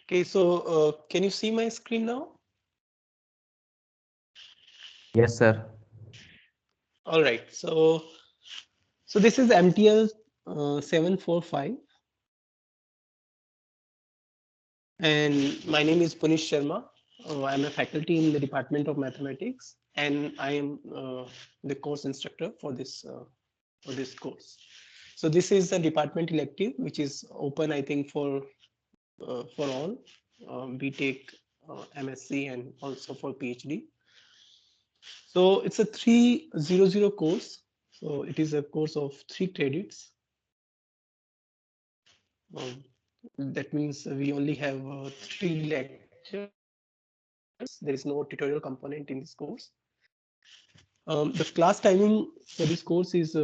Okay, so can you see my screen now? Yes, sir. All right. So this is MTL 745, and my name is Punit Sharma. I'm a faculty in the Department of Mathematics, and I am the course instructor for this course. So this is a department elective, which is open, I think, for all. We take MSc and also for PhD. So it's a 300 course. So it is a course of 3 credits. Um, that means we only have 3 lectures. There is no tutorial component in this course. The class timing for this course is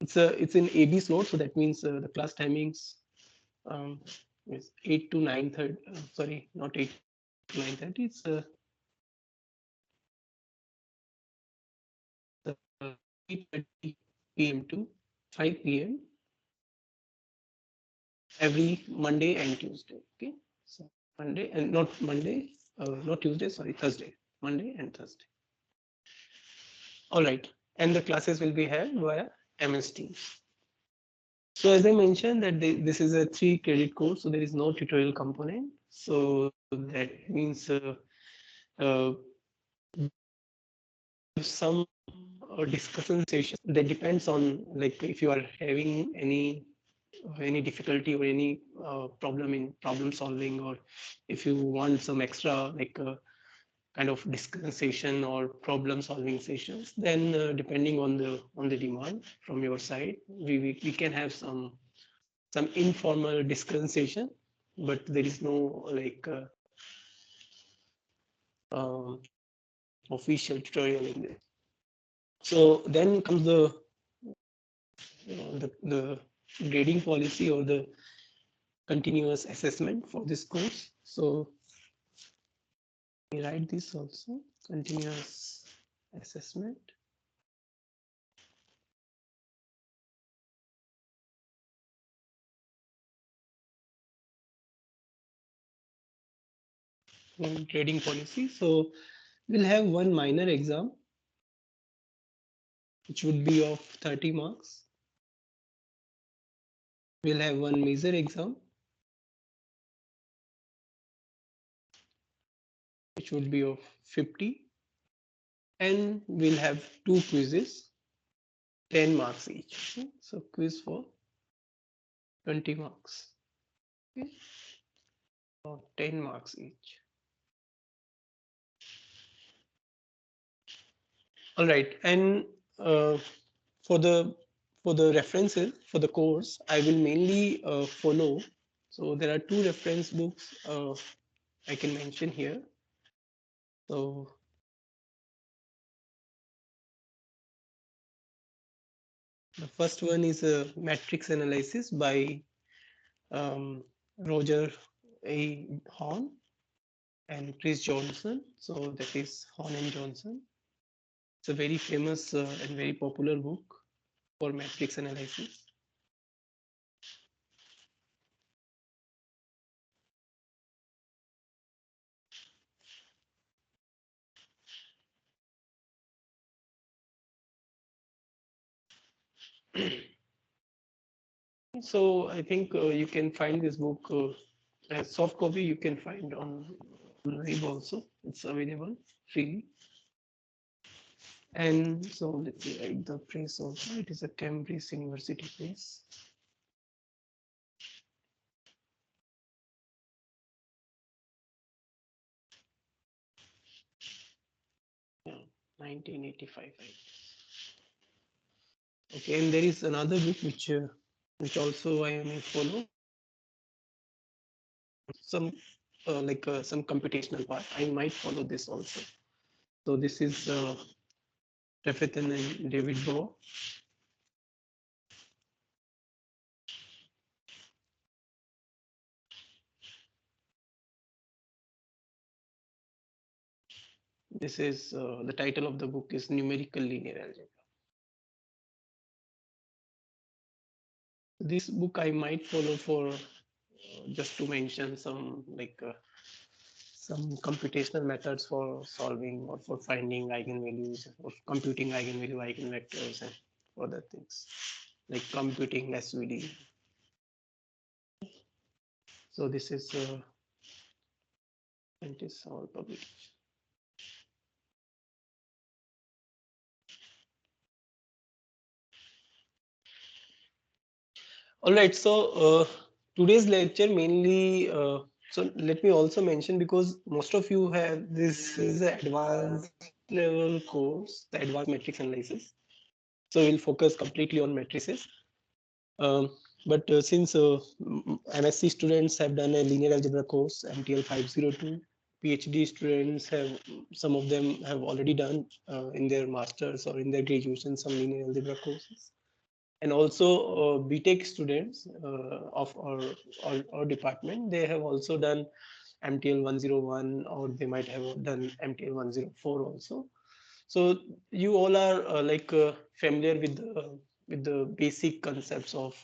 it's in AB slot. So that means the class timings um, is 8 to 9:30. Sorry, not 8 to 9:30. It's 3:30 p.m. to 5 p.m. every Monday and Tuesday. Okay, so Monday and not Tuesday. Sorry, Thursday. Monday and Thursday. All right, and the classes will be held via MS Teams. So as I mentioned that this is a 3 credit course, so there is no tutorial component. So that means uh, some discussion session that depends on, like, if you are having any difficulty or any problem in problem solving, or if you want some extra, like, kind of discussion session or problem solving sessions, then depending on the demand from your side, we can have some informal discussion session, but there is no, like, official tutorial in this. So then comes the grading policy or the continuous assessment for this course. So we write this also, continuous assessment. Grading policy. So we'll have one minor exam, which would be of 30 marks. We'll have one major exam, which would be of 50. And we'll have 2 quizzes, 10 marks each. Okay? So quiz for 20 marks. Okay? Or 10 marks each. All right. And uh, for the references for the course, I will mainly follow. So there are 2 reference books I can mention here. So the first one is a matrix analysis by Roger A. Horn and Chris Johnson. So that is Horn and Johnson. It's a very famous and very popular book for matrix analysis. So I think you can find this book as soft copy. You can find on web also. It's available freely. And so let's see, write the press also. It is a Cambridge University press. Yeah, 1985. Okay, and there is another book which also I may follow. Some some computational part. I might follow this also. So this is Jefferson and David Bow. This is the title of the book is Numerical Linear Algebra. This book I might follow for just to mention some computational methods for solving or for finding eigenvalues or computing eigenvalue eigenvectors and other things like computing SVD. So this is it is all publication. All right, so today's lecture mainly. So let me also mention, because most of you have, this is an advanced level course, the advanced matrix analysis. So we'll focus completely on matrices. Um, but since MSc students have done a linear algebra course, MTL 502, PhD students have, some of them have already done in their masters or in their graduation some linear algebra courses. And also BTech students of our department, they have also done MTL 101, or they might have done MTL 104 also. So you all are familiar with the basic concepts of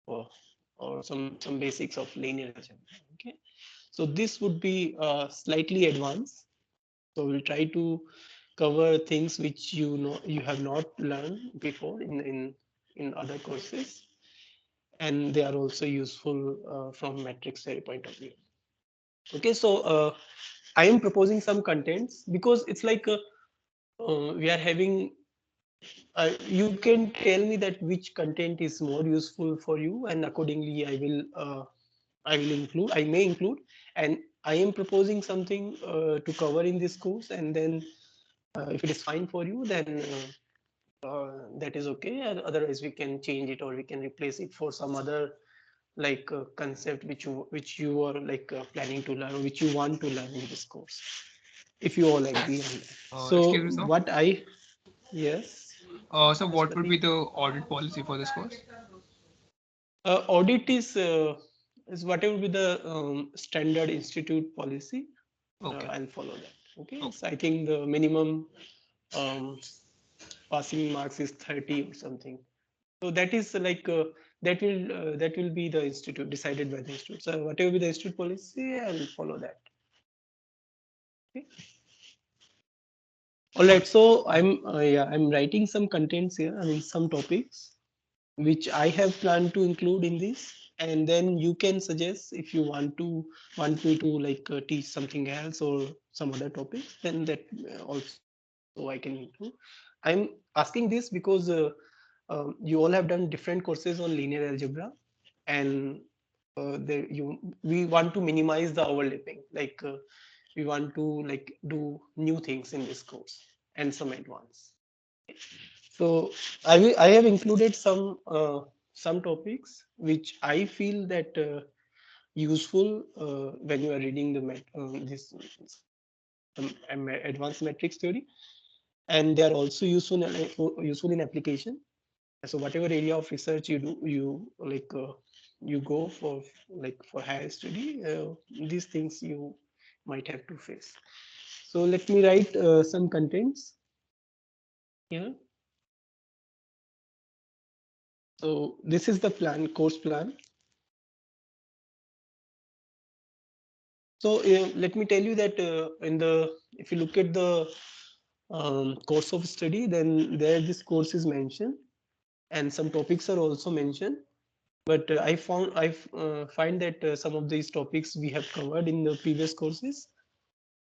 or some basics of linear algebra. Okay, so this would be slightly advanced. So we'll try to cover things which you have not learned before in other courses, and they are also useful from matrix theory point of view. Okay, so I am proposing some contents because it's like we are having. You can tell me that which content is more useful for you, and accordingly I will include. I may include, and I am proposing something to cover in this course, and then if it is fine for you, then that is okay. And otherwise, we can change it or we can replace it for some other concept which you are planning to learn, or which you want to learn in this course. If you all agree on that. So Excuse me, sir. what I yes, So yes, what would be Pratik. the audit policy for this course? Audit is whatever be the standard institute policy. Okay. I'll follow that. Okay, Okay. so I think the minimum um, passing marks is 30 or something. So that is that will be the institute decided by the institute. So whatever be the institute policy, I'll follow that. Okay. All right. So I'm writing some contents here. I mean some topics which I have planned to include in this, and then you can suggest if you want me to teach something else or some other topic, then that also I can include. I'm asking this because you all have done different courses on linear algebra, and we want to minimize the overlapping. We want to do new things in this course and some advanced. So I have included some topics which I feel that useful when you are reading this advanced matrix theory, and they are also useful in application. So whatever area of research you do, you go for for higher study, these things you might have to face. So let me write some contents here. So this is the plan, course plan. So let me tell you that in the if you look at the course of study, then there this course is mentioned, and some topics are also mentioned. But I find that some of these topics we have covered in the previous courses.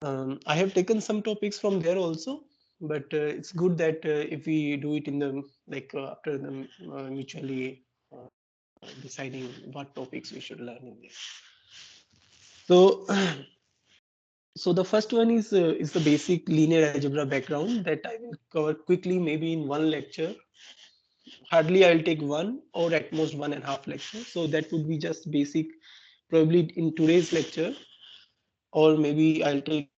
I have taken some topics from there also, but it's good that if we do it in the after the mutually deciding what topics we should learn in this. So so the first one is the basic linear algebra background that I will cover quickly, maybe in one lecture. Hardly I'll take one or at most 1.5 lecture. So that would be just basic, probably in today's lecture, or maybe I'll take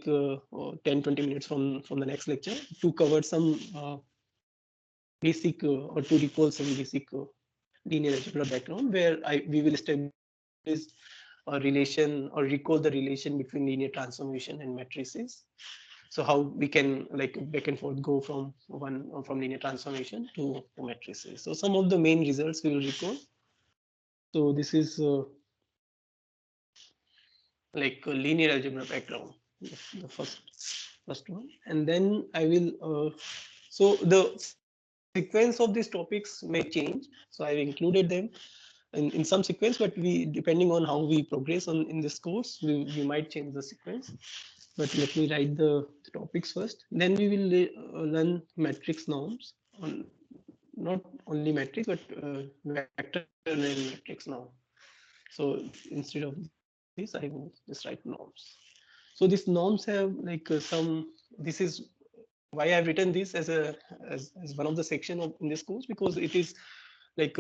10-20 minutes from the next lecture to cover some basic or to recall some basic linear algebra background, where we will establish a relation or recall the relation between linear transformation and matrices. So how we can back and forth go from linear transformation to matrices. So some of the main results we will recall. So this is like a linear algebra background, the first one, and then I will. So the sequence of these topics may change. So I've included them in some sequence, but we depending on how we progress on in this course, we might change the sequence. But let me write the topics first. Then we will learn matrix norms on not only matrix but vector and matrix norm. So instead of this, I will just write norms. So these norms have like some. This is why I've written this as as one of the section of in this course, because it is like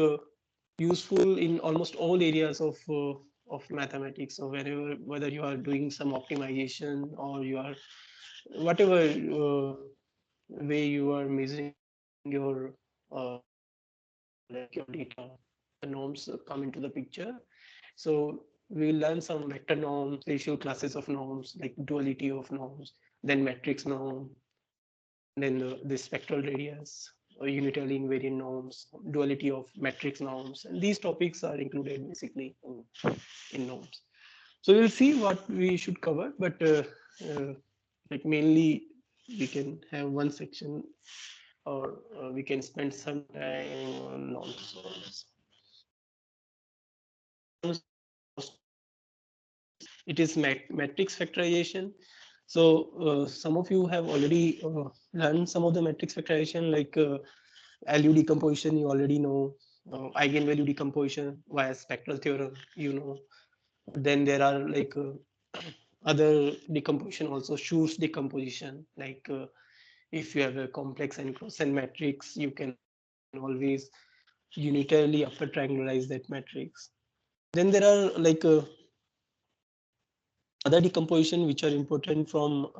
useful in almost all areas of mathematics. So wherever, whether you are doing some optimization or you are whatever way you are measuring your like your data, the norms come into the picture. So we will learn some vector norms, ratio classes of norms, like duality of norms, then matrix norm, then the spectral radius, unitarily invariant norms, duality of matrix norms, and these topics are included basically in norms. So we'll see what we should cover, but like mainly we can have one section, or we can spend some time on norms. Comes to the first topic, it is matrix factorization. So some of you have already learned some of the matrix factorization, like LU decomposition, you already know. Eigenvalue decomposition via spectral theorem, you know. Then there are like other decomposition also, Schur's decomposition, like if you have a complex n cross n matrix, you can always unitarily upper triangularize that matrix. Then there are like other decomposition which are important from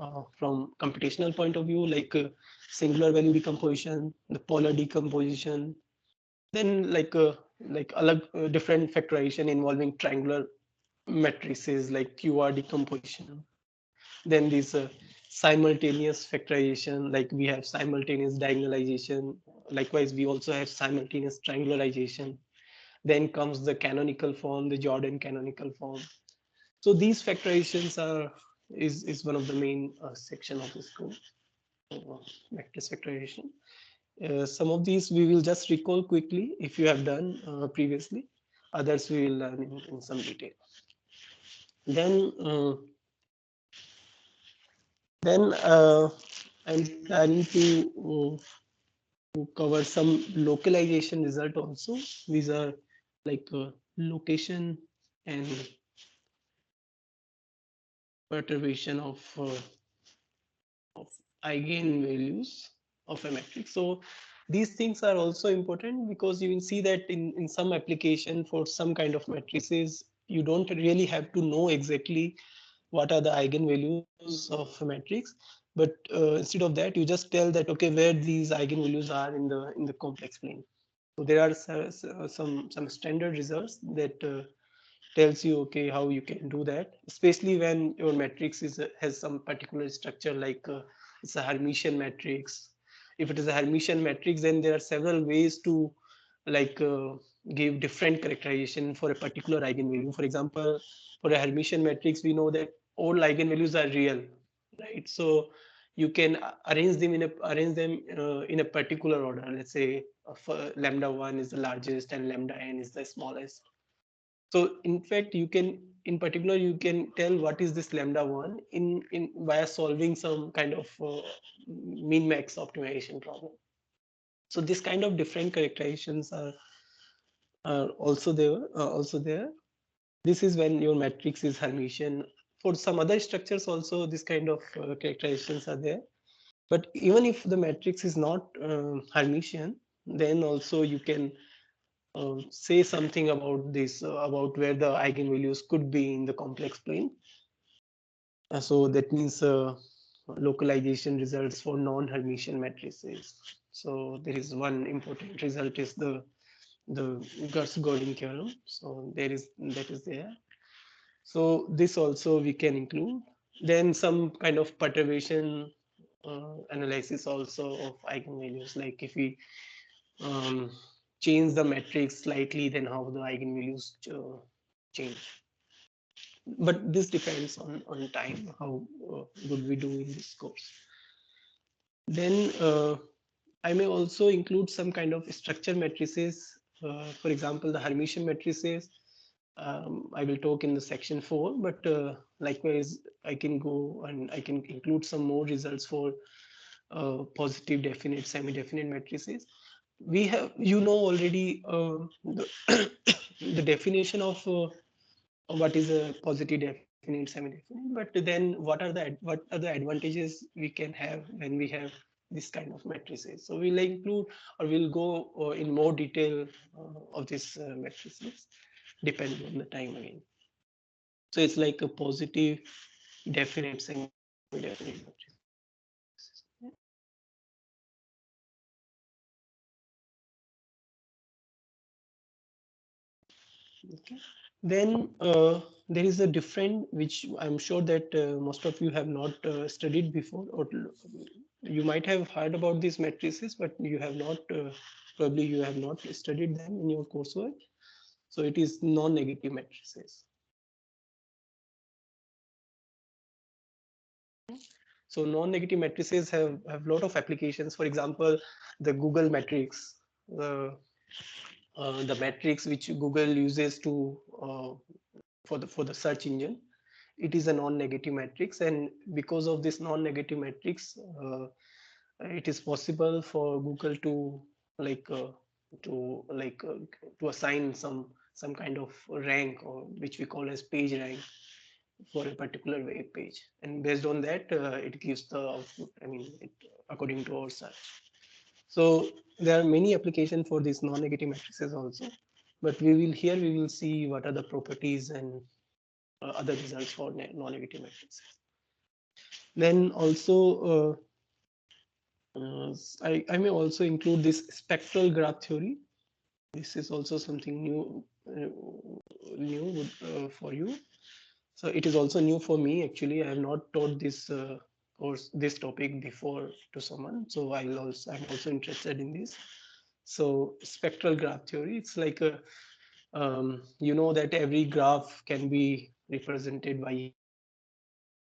computational point of view, like singular value decomposition, the polar decomposition. Then like different factorization involving triangular matrices like QR decomposition. Then this simultaneous factorization, like we have simultaneous diagonalization. Likewise, we also have simultaneous triangularization. Then comes the canonical form, the Jordan canonical form. So these factorizations is one of the main section of this course, uh, matrix factorization. Some of these we will just recall quickly if you have done previously. Others we will learn in some detail. Then then I'm planning to cover some localization result also. These are like location and perturbation of eigenvalues of a matrix. So these things are also important, because you will see that in some application for some kind of matrices, you don't really have to know exactly what are the eigenvalues of a matrix, but instead of that, you just tell that okay, where these eigenvalues are in the complex plane. So there are some standard results that tells you okay how you can do that, especially when your matrix has some particular structure, like it's a Hermitian matrix. If it is a Hermitian matrix, then there are several ways to like give different characterization for a particular eigenvalue. For example, for a Hermitian matrix, we know that all eigenvalues are real, right? So you can arrange them in a particular order. Let's say lambda 1 is the largest and lambda n is the smallest. So in fact, you can, in particular, you can tell what is this lambda one in via solving some kind of min max optimization problem. So this kind of different characterizations are also there. This is when your matrix is Hermitian. For some other structures also, this kind of characterizations are there. But even if the matrix is not Hermitian, then also you can say something about this, about where the eigenvalues could be in the complex plane. So that means localization results for non-Hermitian matrices. So there is one important result is the Gauss-Gordon theorem. So there is that is there. So this also we can include. Then some kind of perturbation analysis also of eigenvalues, like if we um, change the metrics slightly, then how the eigenvalues change. But this depends on time, how good we do in this course. Then I may also include some kind of structure matrices. For example, the Hermitian matrices. I will talk in the section 4, but likewise, I can go and I can include some more results for positive, definite, semi-definite matrices. We have, you know, already the, the definition of what is a positive, definite, semi-definite. But then, what are the advantages we can have when we have this kind of matrices? So we'll include, or we'll go in more detail of this matrices, depending on the time again. So it's like a positive, definite, semi-definite matrix. Okay. Then there is a different, which I'm sure that most of you have not studied before, or you might have heard about these matrices, but you have not, probably you have not studied them in your coursework. So it is non-negative matrices. So non-negative matrices have a lot of applications. For example, the Google matrix, the matrix which Google uses to for the search engine. It is a non-negative matrix, and because of this non-negative matrix, it is possible for Google to like to like uh, to assign some kind of rank, or which we call as page rank, for a particular web page, and based on that it gives the output, I mean it, according to our search. So there are many applications for these non-negative matrices also, but we will see what are the properties and other results for non-negative matrices. Then also I may also include this spectral graph theory. This is also something new for you. So it is also new for me actually. I have not taught this course, this topic before to someone. So I'm also interested in this. So spectral graph theory, it's like a you know that every graph can be represented by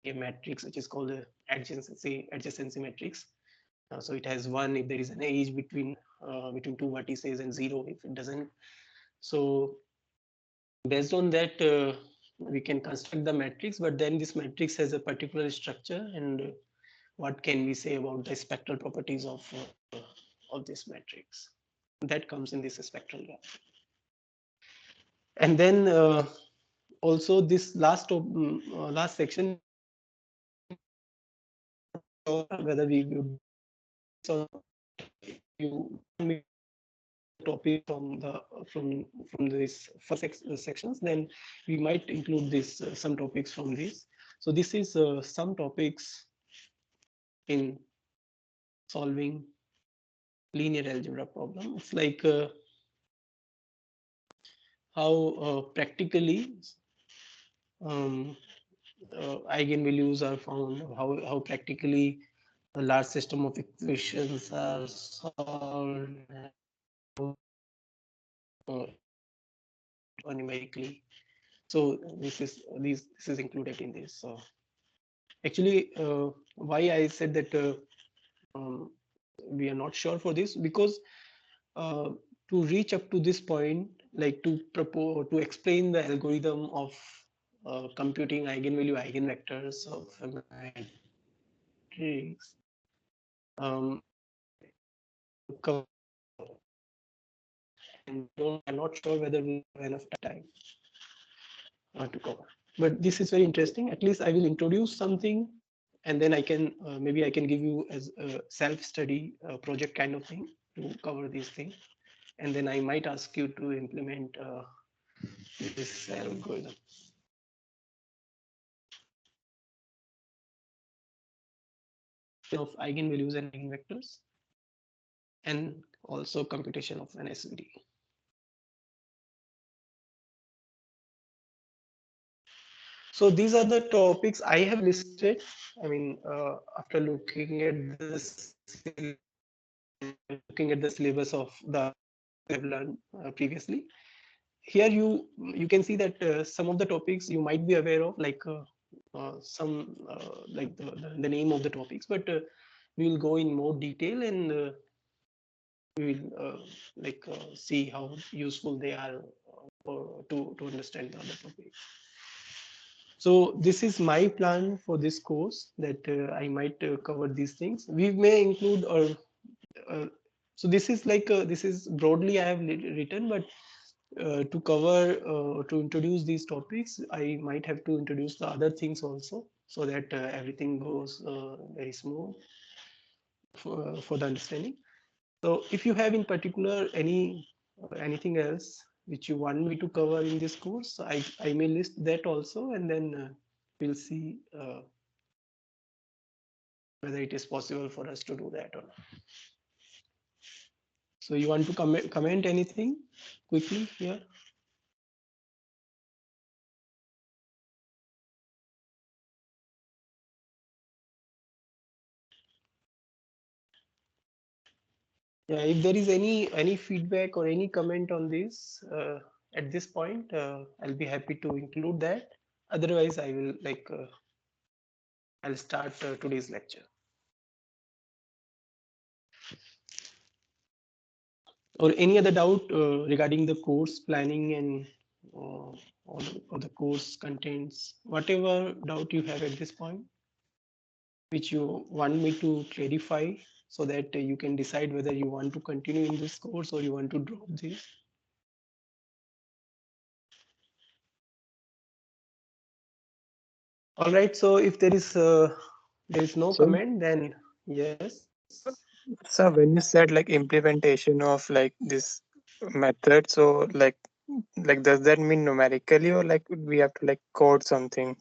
a matrix which is called the adjacency matrix. So it has one if there is an edge between two vertices, and zero if it doesn't. So based on that, we can construct the matrix, but then this matrix has a particular structure, and what can we say about the spectral properties of this matrix? That comes in this spectral graph. And then also this last section, we are not sure whether we would this or if you want me to include some topic from this first sections, then we might include this some topics from this. So this is some topics in solving linear algebra problem. It's like how practically um, eigenvalues are found, how practically a large system of equations are solved, numerically. So this is included in this. So actually, why I said that um, we are not sure for this, because uh, to reach up to this point, like to propose to explain the algorithm of computing eigenvalue eigenvectors of a matrix, cover, and I'm not sure whether we have enough time to cover. But this is very interesting. At least I will introduce something, and then I can maybe I can give you as a self-study project kind of thing to cover these things, and then I might ask you to implement this algorithm of eigenvalues and eigenvectors, and also computation of an SVD. So these are the topics I have listed. I mean, after looking at the syllabus of the have learned previously. Here you can see that some of the topics you might be aware of, like some like the name of the topics, but we will go in more detail, and we will see how useful they are to understand the other topics. So this is my plan for this course, that I might cover these things. We may include or so this is this is broadly I have written, but to cover to introduce these topics, I might have to introduce the other things also, so that everything goes very smooth for the understanding. So if you have in particular anything else which you want me to cover in this course, I may list that also, and then we'll see whether it is possible for us to do that or not. So you want to comment anything quickly here? Yeah, if there is any feedback or any comment on this at this point, I'll be happy to include that. Otherwise, I will I'll start today's lecture. Or any other doubt regarding the course planning and or the course contents, whatever doubt you have at this point, which you want me to clarify, so that you can decide whether you want to continue in this course or you want to drop this. All right. So if there is no So, comment, then yes. so when you said like implementation of like this method, so like does that mean numerically or like we have to like code something?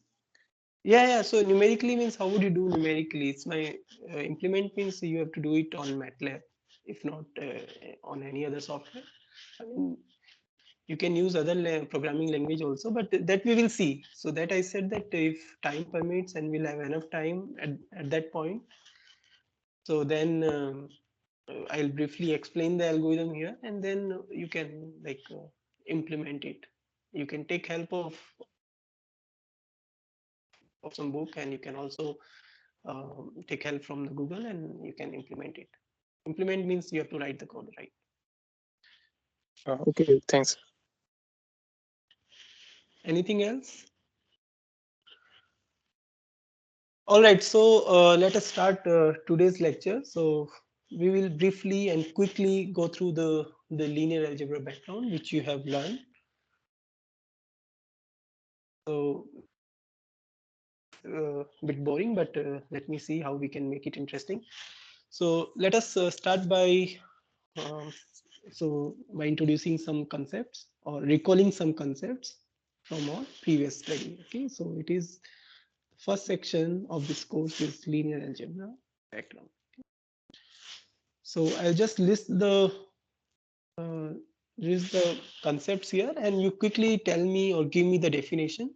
Yeah. So numerically means how would you do numerically? It's my implement means you have to do it on MATLAB, if not on any other software. I mean, you can use other programming language also, but that we will see. So that I said that if time permits and we'll have enough time at that point, so then I'll briefly explain the algorithm here, and then you can implement it. You can take help of some book, and you can also take help from the Google, and you can implement it. Implement means you have to write the code, right? Okay, thanks. Anything else? All right, so let us start today's lecture. So we will briefly and quickly go through the linear algebra background, which you have learned. So bit boring, but let me see how we can make it interesting. So let us start um, by introducing some concepts or recalling some concepts from our previous study. Okay, so it is first section of this course is linear algebra background. So I'll just uh, list the concepts here, and you quickly tell me or give me the definition.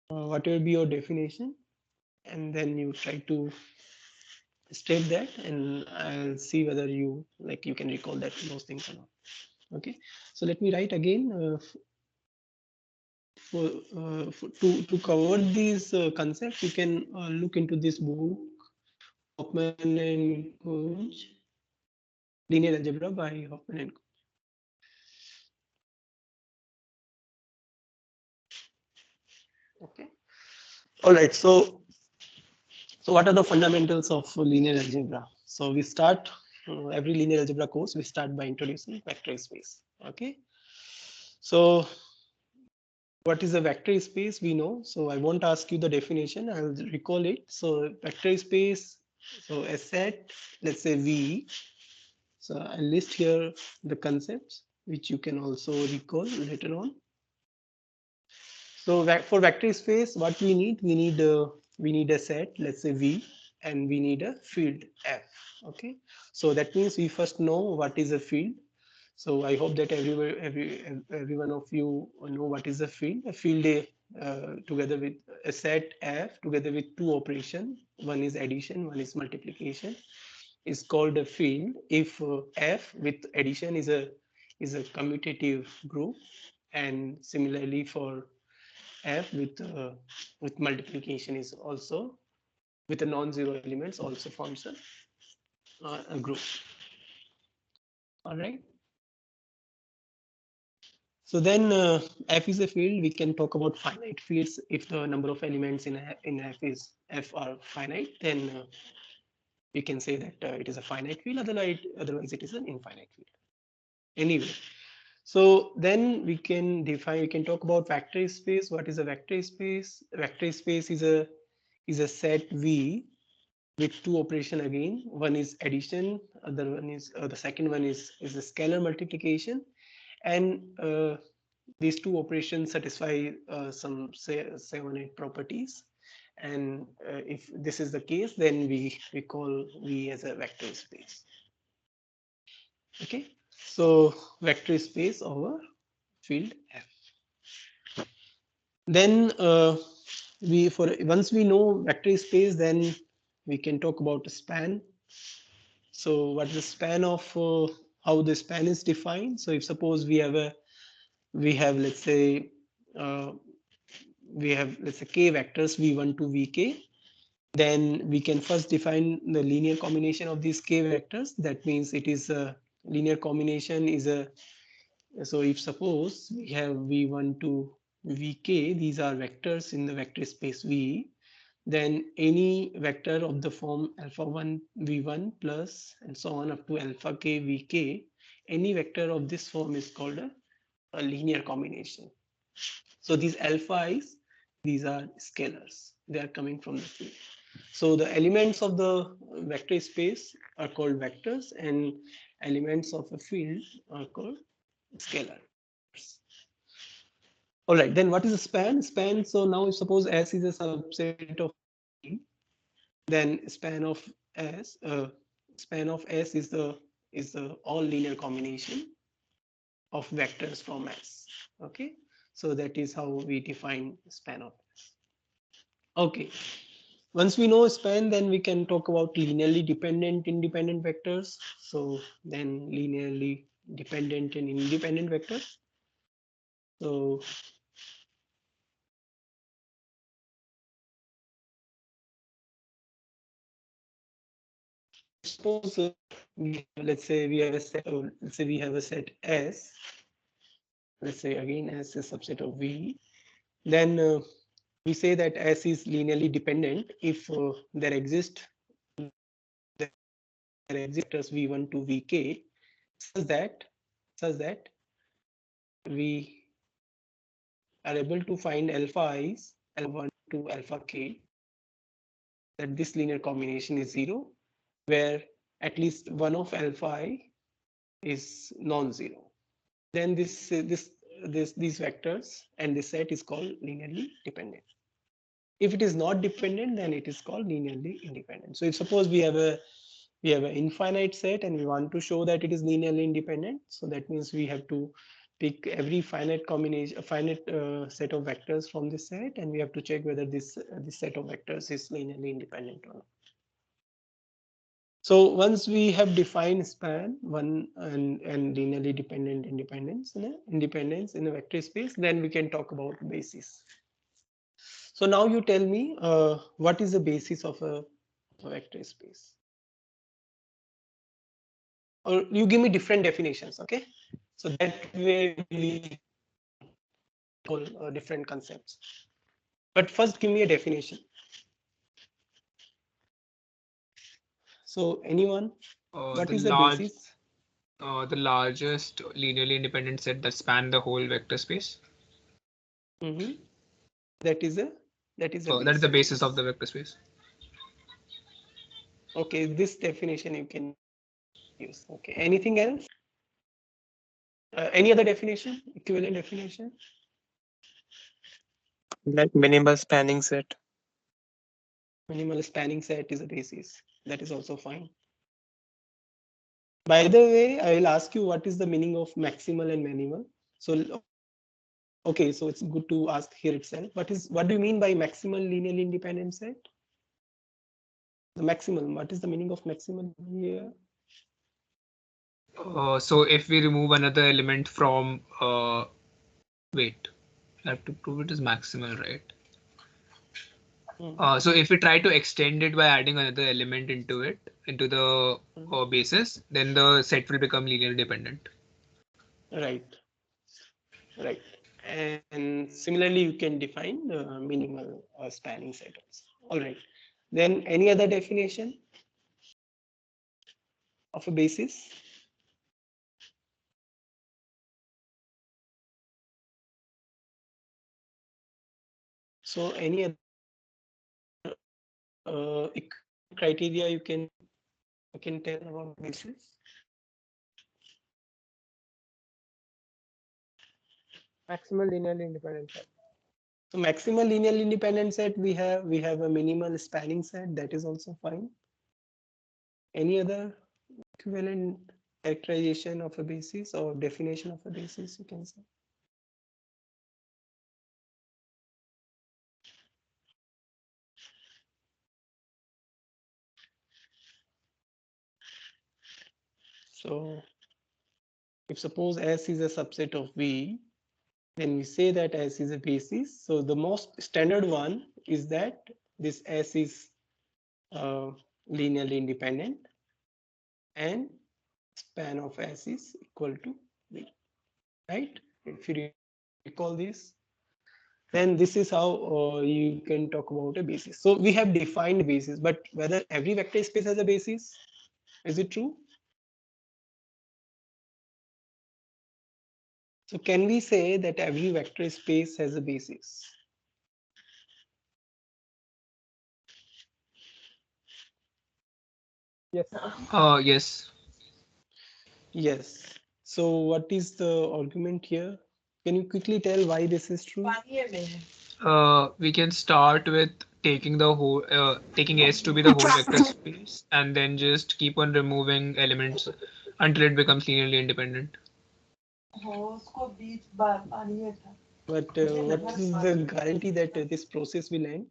What will be your definition? And then you try to state that, and I'll see whether you can recall those things or not. Okay, so let me write again. To cover these concepts, you can look into this book, Hoffman and Kunz, Linear Algebra by Hoffman and Kunz. Okay. All right. So what are the fundamentals of linear algebra? So we start every linear algebra course. We start by introducing vector space. Okay. So what is a vector space? We know. So I won't ask you the definition. I'll recall it. So vector space. So a set, let's say V. So I list here the concepts which you can also recall later on. So for vector space, what we need a set, let's say V, and we need a field F. Okay, so that means we first know what is a field. So I hope that every one of you know what is a field. A field together with a set F together with two operations. One is addition, one is multiplication. Is called a field if F with addition is a is a commutative group, and similarly for F with multiplication is also with a non-zero elements also forms a group. All right. So then F is a field. We can talk about finite fields. If the number of elements in F are finite, then we can say that it is a finite field. Otherwise it is an infinite field. Anyway, so then we can talk about vector space. What is a vector space? Vector space is a set V with two operation again. One is addition, other one is the second one is a scalar multiplication, and these two operations satisfy some say 7-8 properties. And if this is the case, then we call V as a vector space. Okay, so vector space over field F. Then once we know vector space, then we can talk about a span. So what is the span of how the span is defined? So if suppose we have let's say uh, k vectors v1 to vk, then we can first define the linear combination of these k vectors. That means it is a linear combination is a so if suppose we have v1 to vk, these are vectors in the vector space v, then any vector of the form alpha 1 v1 plus and so on up to alpha k vk, any vector of this form is called a linear combination. So these alpha i's, these are scalars. They are coming from the field. So the elements of the vector space are called vectors, and elements of a field are called scalars. All right, then what is a span? Span, so now suppose S is a subset of V, then span of S is the all linear combination of vectors from S. Okay, so that is how we define span of S. Okay, once we know span, then we can talk about linearly dependent independent vectors. So then linearly dependent and independent vectors. So suppose let's say we have a set S. Let's say again S is a subset of V. Then we say that S is linearly dependent if there exists V1 to Vk such that we are able to find alpha i's alpha 1 to alpha k, that this linear combination is zero, where at least one of alpha I is non-zero. Then these vectors and this set is called linearly dependent. If it is not dependent, then it is called linearly independent. So if suppose we have an infinite set and we want to show that it is linearly independent, so that means we have to pick every finite combination, a finite set of vectors from this set, and we have to check whether this set of vectors is linearly independent or not. So once we have defined span one and linearly dependent independence in a vector space, then we can talk about basis. So now you tell me what is the basis of a vector space, or you give me different definitions. Okay, so that way we call different concepts. But first, give me a definition. So anyone, what is the basis? The largest linearly independent set that span the whole vector space. Mm-hmm. That is that is the basis of the vector space. Okay, this definition you can use. Okay, anything else? Any other definition? Equivalent definition? Like minimal spanning set. Minimal spanning set is a basis. That is also fine. By the way, I will ask you what is the meaning of maximal and minimal. So, okay, so it's good to ask here itself. What do you mean by maximal linearly independent set? The maximal. What is the meaning of maximal here? So if we remove another element from, wait, I have to prove it is maximal, right? Mhm. So if we try to extend it by adding another element into it, into the basis, then the set will become linearly dependent. Right, right. And similarly, you can define minimal spanning set also. All right. Then any other definition of a basis? So any other equivalent criteria you can tell about basis? Maximal linearly independent set. So maximal linearly independent set we have a minimal spanning set, that is also fine. Any other equivalent characterization of a basis or definition of a basis you can say? So if suppose S is a subset of V, then we say that S is a basis. So the most standard one is that this S is uh, linearly independent and span of S is equal to V, right? If you recall this, then this is how you can talk about a basis. So we have defined basis, but whether every vector space has a basis, is it true? So can we say that every vector space has a basis? Yes. Yes. Yes. So what is the argument here? Can you quickly tell why this is true? We can start with taking S to be the whole vector space, and then just keep on removing elements until it becomes linearly independent. But what is the guarantee that this process will end?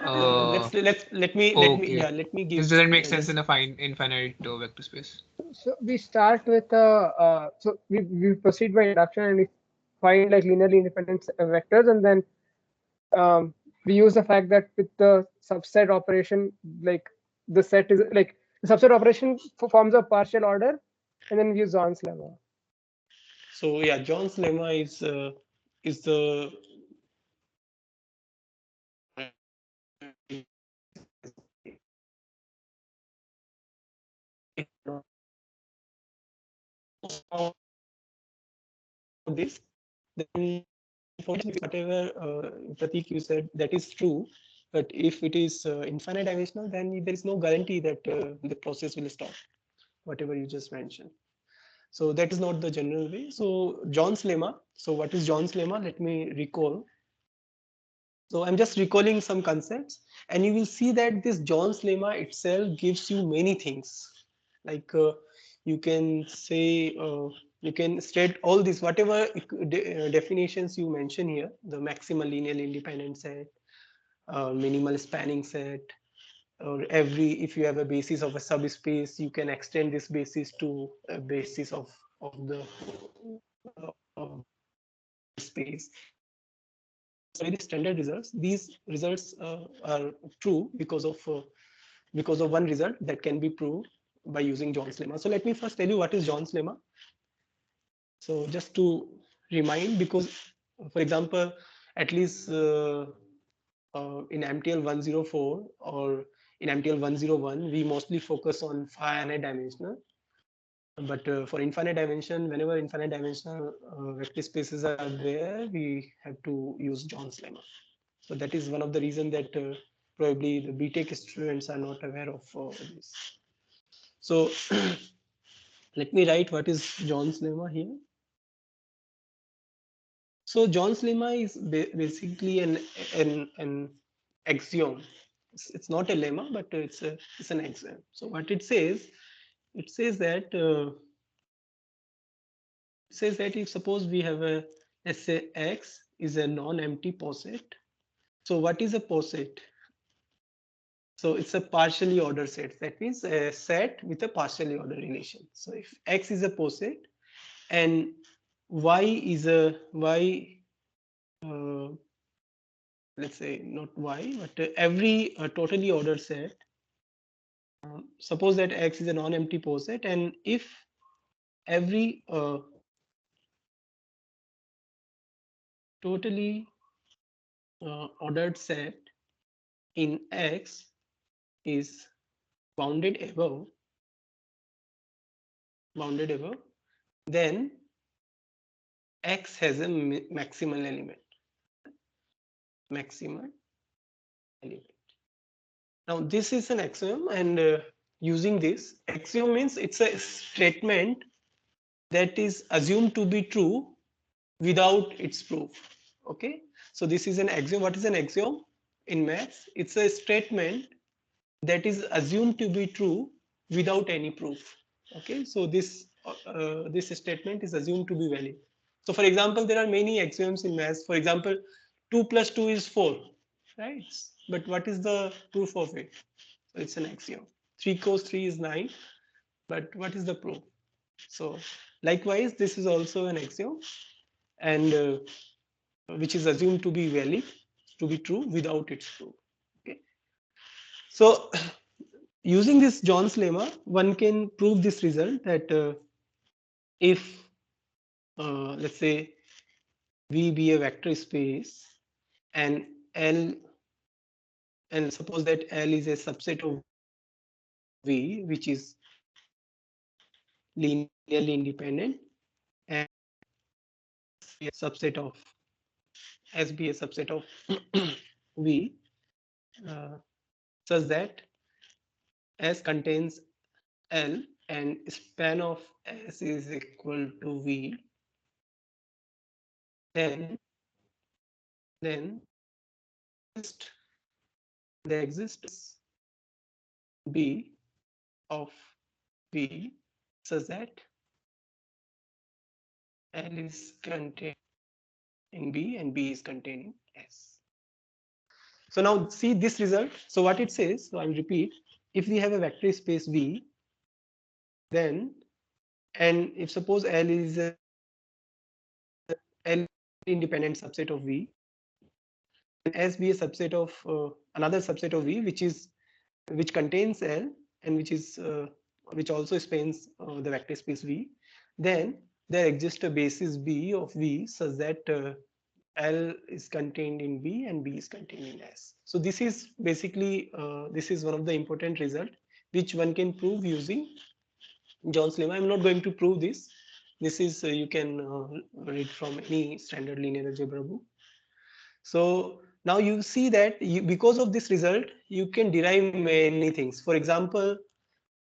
Uh, Let me okay. let me This give doesn't make sense just in a fine infinite vector space. So we start with so we proceed by induction and we find like linearly independent vectors, and then we use the fact that with the subset operation, like the set is like the subset operation forms a partial order, and then we use Zorn's lemma. so yeah, John's lemma is the this, then for whatever Pratik you said, that is true. But if it is infinite dimensional, then there is no guarantee that the process will stop, whatever you just mentioned. So that is not the general way. So John's lemma. So what is John's lemma? Let me recall. So I'm just recalling some concepts, and you will see that this John's lemma itself gives you many things. Like you can say, you can state all this, whatever definitions you mention here, the maximal linearly independent set, minimal spanning set, or if you have a basis of a subspace, you can extend this basis to a basis of the of space. Very standard results. These results are true because of one result that can be proved by using John's lemma. So let me first tell you what is John's lemma. So just to remind, because for example, at least in MTL 104 or in MTL 101, we mostly focus on finite dimensional. But for infinite dimension, whenever infinite dimensional vector spaces are there, we have to use John's lemma. So that is one of the reasons that probably the BTech students are not aware of this. So let me write what is John's lemma here. So John's lemma is basically an axiom. It's not a lemma, but it's an axiom. So what it says that if suppose we have a, let's say X is a non-empty poset. So what is a poset? So it's a partially ordered set. That means a set with a partially ordered relation. So if X is a poset and Y is a Y, uh, let's say not Y, but every totally ordered set. Suppose that X is a non-empty poset, and if every totally ordered set in X is bounded above, then X has a maximal element. Maximal element. Now this is an axiom, and using this axiom means it's a statement that is assumed to be true without its proof. Okay, so this is an axiom. What is an axiom in maths? It's a statement that is assumed to be true without any proof. Okay, so this statement is assumed to be valid. So for example, there are many axioms in maths. For example, 2 plus 2 is 4, right? But what is the proof of it? So it's an axiom. 3 cos 3 is 9, but what is the proof? So likewise, this is also an axiom, and which is assumed to be valid, to be true without its proof. Okay. So using this John's lemma, one can prove this result that if let's say V be a vector space and L, and suppose that L is a subset of V, which is linearly independent, and be a subset of S be a subset of V, uh, such that S contains L and span of S is equal to V, then then there exists B of V such that L is contained in B and B is contained in S. So now see this result. So what it says, so I'll repeat, if we have a vector space V, then, and if suppose L is a L independent subset of V, and S be a subset of another subset of V, which contains L and which also spans the vector space V, then there exists a basis B of V such that L is contained in B and B is contained in S. So this is basically this is one of the important result which one can prove using John's lemma. I'm not going to prove this. This is you can read from any standard linear algebra book. So now you see that because of this result, you can derive many things. For example,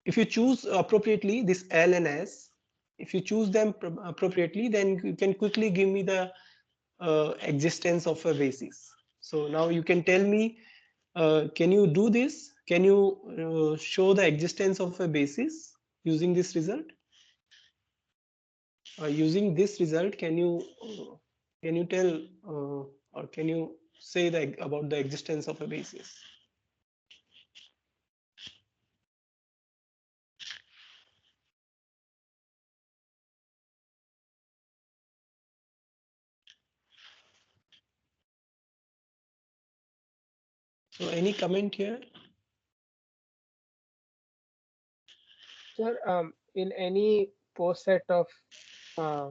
if you choose appropriately this L and S, if you choose them appropriately, then you can quickly give me the existence of a basis. So now you can tell me, can you do this? Can you show the existence of a basis using this result? Using this result, can you tell or can you say about the existence of a basis? So any comment here? Sir, in any post set of uh,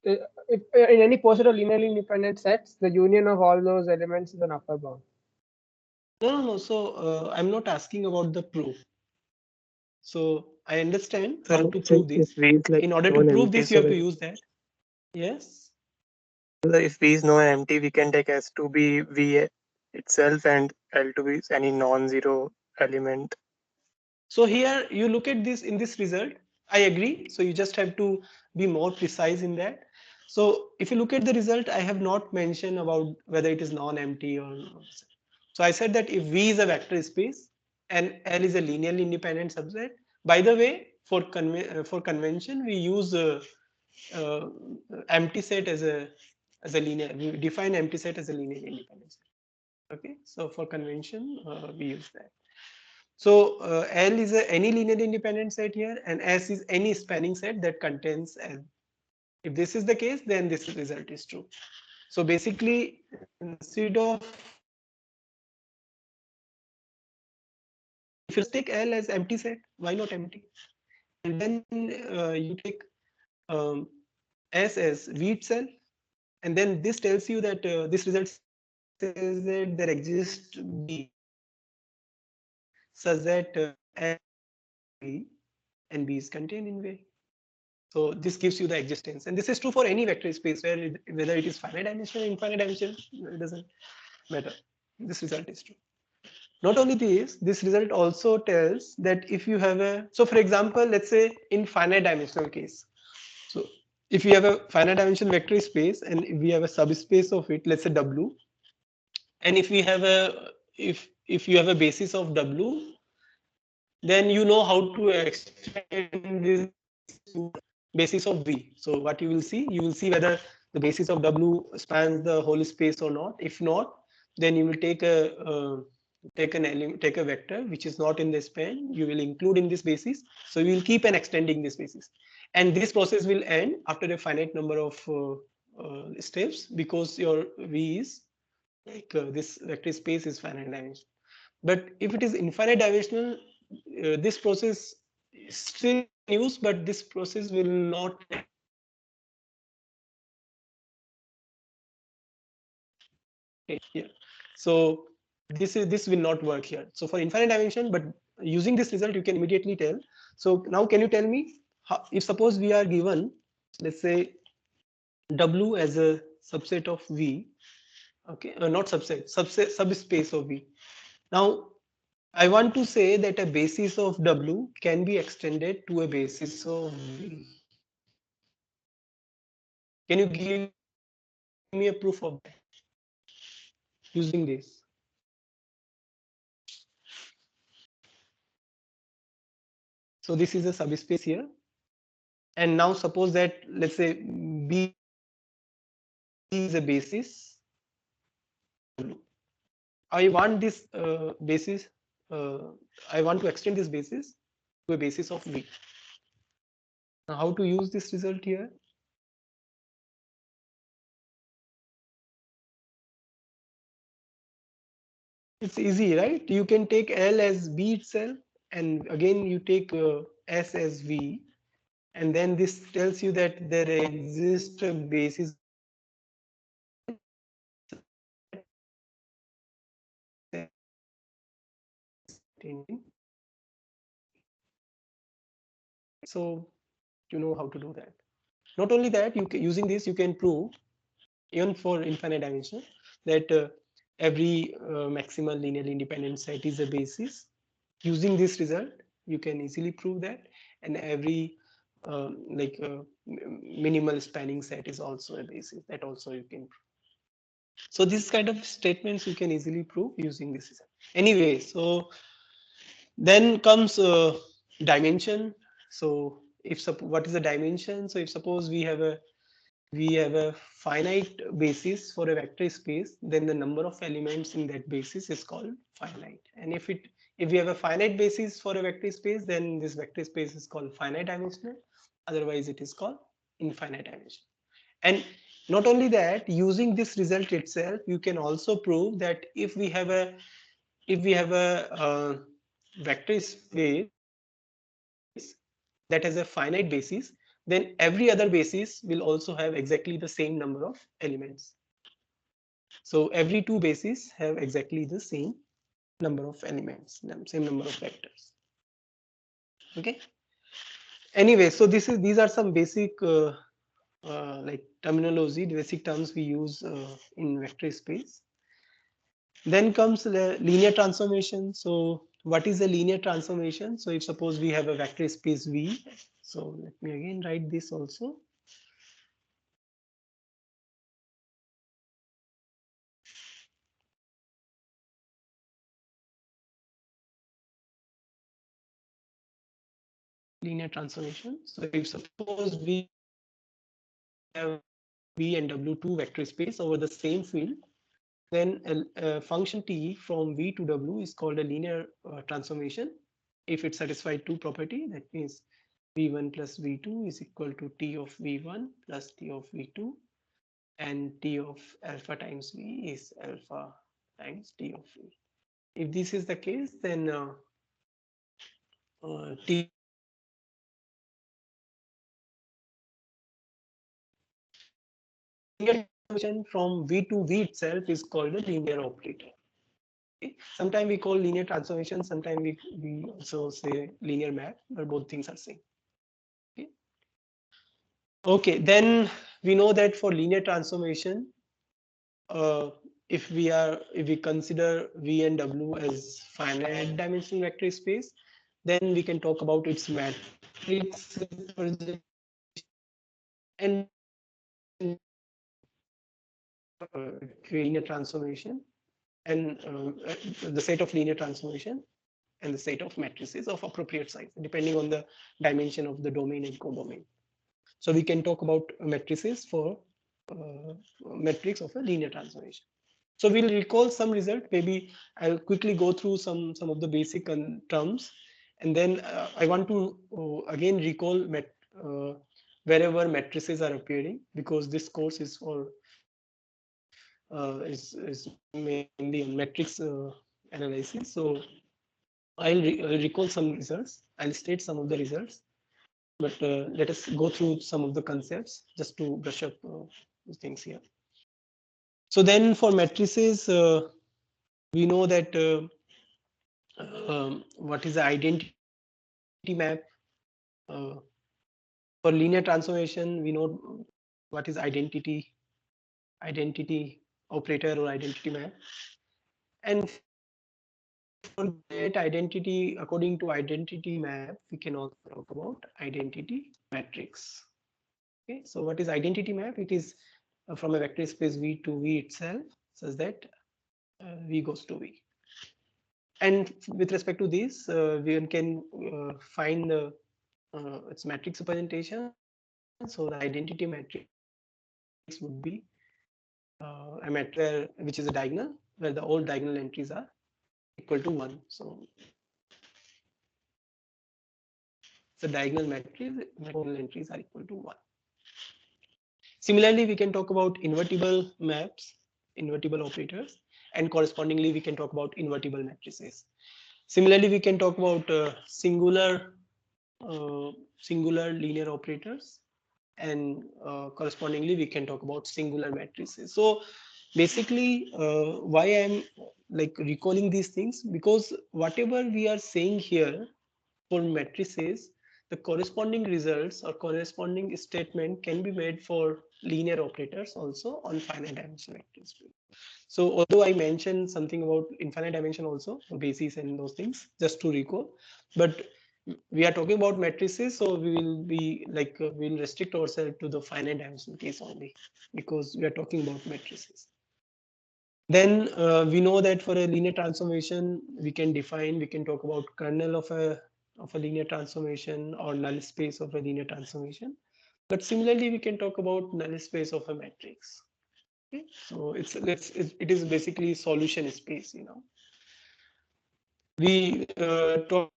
if in any post set of linearly independent sets, the union of all those elements is an upper bound. No. So I'm not asking about the proof. So I understand So how let's to say prove if this. V is like In order to prove non-empty, this, you so have to like use that. Yes. if V is non-empty, we can take S to be V itself and L to be any non-zero element. So here you look at this in this result. I agree. So you just have to be more precise in that. So if you look at the result, I have not mentioned about whether it is non-empty or not. So I said that if V is a vector space and L is a linearly independent subset. By the way, for convention, we use uh, empty set as a linear. We define empty set as a linear independent set. Okay, so for convention, we use that. So L is any linear independent set here, and S is any spanning set that contains L. If this is the case, then this result is true. So basically, instead of if you take L as empty set, why not empty? And then you take um, S as V itself, and then this tells you that this result says that there exists B such that V and B is contained in V. So this gives you the existence, and this is true for any vector space where whether it is finite dimensional or infinite dimensional, it doesn't matter. This result is true. Not only this result also tells that if you have a, so for example, let's say in finite dimensional case, so if you have a finite dimensional vector space and if we have a subspace of it, let's say W, and if we have a, if you have a basis of W, then you know how to extend this to basis of V. So what you will see whether the basis of W spans the whole space or not. If not, then you will take a take an element, take a vector which is not in the span. You will include in this basis. So you will keep on extending this basis, and this process will end after a finite number of steps because your V is like this vector space is finite dimension. But if it is infinite dimensional, this process is still in use, but this process will not here. So this will not work here. So for infinite dimension, but using this result, you can immediately tell. So now can you tell me how, if suppose we are given, let's say W as a subset of V, okay, not subset, subspace of V. Now I want to say that a basis of W can be extended to a basis of V. Can you give me a proof of that using this? So this is a subspace here. And now suppose that let's say B is a basis. I want this basis. I want to extend this basis to a basis of V. Now how to use this result here? It's easy, right? You can take L as B itself, and again you take S as V, and then this tells you that there exists a basis of V such that so you know how to do that. Not only that, you can, using this you can prove even for infinite dimension that every maximal linearly independent set is a basis. Using this result, you can easily prove that, and every minimal spanning set is also a basis. That also you can prove. So this kind of statements you can easily prove using this result. Anyway, so then comes dimension. So if what is the dimension? So if suppose we have a finite basis for a vector space, then the number of elements in that basis is called finite. And if we have a finite basis for a vector space, then this vector space is called finite dimensional. Otherwise, it is called infinite dimensional. And not only that, using this result itself, you can also prove that if we have a vector space that has a finite basis, then every other basis will also have exactly the same number of elements. So every two bases have exactly the same number of elements, same number of vectors. Okay. Anyway, so these are some basic like terminology, basic terms we use in vector space. Then comes the linear transformation. So what is a linear transformation? So if suppose we have a vector space V, so let me again write this also. Linear transformation. So if suppose we have V and W two vector space over the same field, then a function t from v to w is called a linear transformation if it satisfies two property. That means v1 plus v2 is equal to t of v1 plus t of v2, and t of alpha times v is alpha times t of v. If this is the case, then t linear transformation from v to v itself is called a linear operator. Okay? Sometimes we call linear transformation, sometimes we also say linear map, but both things are same. Okay? Okay, then we know that for linear transformation, if we consider v and w as finite dimensional vector space, then we can talk about its matrix representation and linear transformation and the set of linear transformation and the set of matrices of appropriate size depending on the dimension of the domain and codomain. So we can talk about matrices for matrix of a linear transformation. So we'll recall some result. Maybe I'll quickly go through some of the basic terms, and then I want to again recall wherever matrices are appearing, because this course is for is mainly on matrix analysis. So I'll recall some results. I'll state some of the results, but let us go through some of the concepts just to brush up things here. So then for matrices, we know that what is the identity map. Uh, for linear transformation, we know what is identity operator or identity map. And for that identity, according to identity map, we can also talk about identity matrix. Okay, so what is identity map? It is from a vector space V to V itself, such that V goes to V. And with respect to this, we can find its matrix representation. So the identity matrix would be a matrix which is a diagonal, where the all diagonal entries are equal to 1. So it's a diagonal matrix where all entries are equal to 1. Similarly, we can talk about invertible maps, invertible operators, and correspondingly we can talk about invertible matrices. Similarly, we can talk about singular linear operators, and correspondingly we can talk about singular matrices. So basically, why I'm like recalling these things, because whatever we are saying here for matrices, the corresponding results or corresponding statement can be made for linear operators also on finite dimensional vector space. So although I mentioned something about infinite dimension also, basis and those things, just to recall, but we are talking about matrices, so we will be like we'll restrict ourselves to the finite dimensional case only, because we are talking about matrices. Then we know that for a linear transformation, we can talk about kernel of a linear transformation or null space of a linear transformation. But similarly, we can talk about null space of a matrix. Okay? So it is basically solution space. We talk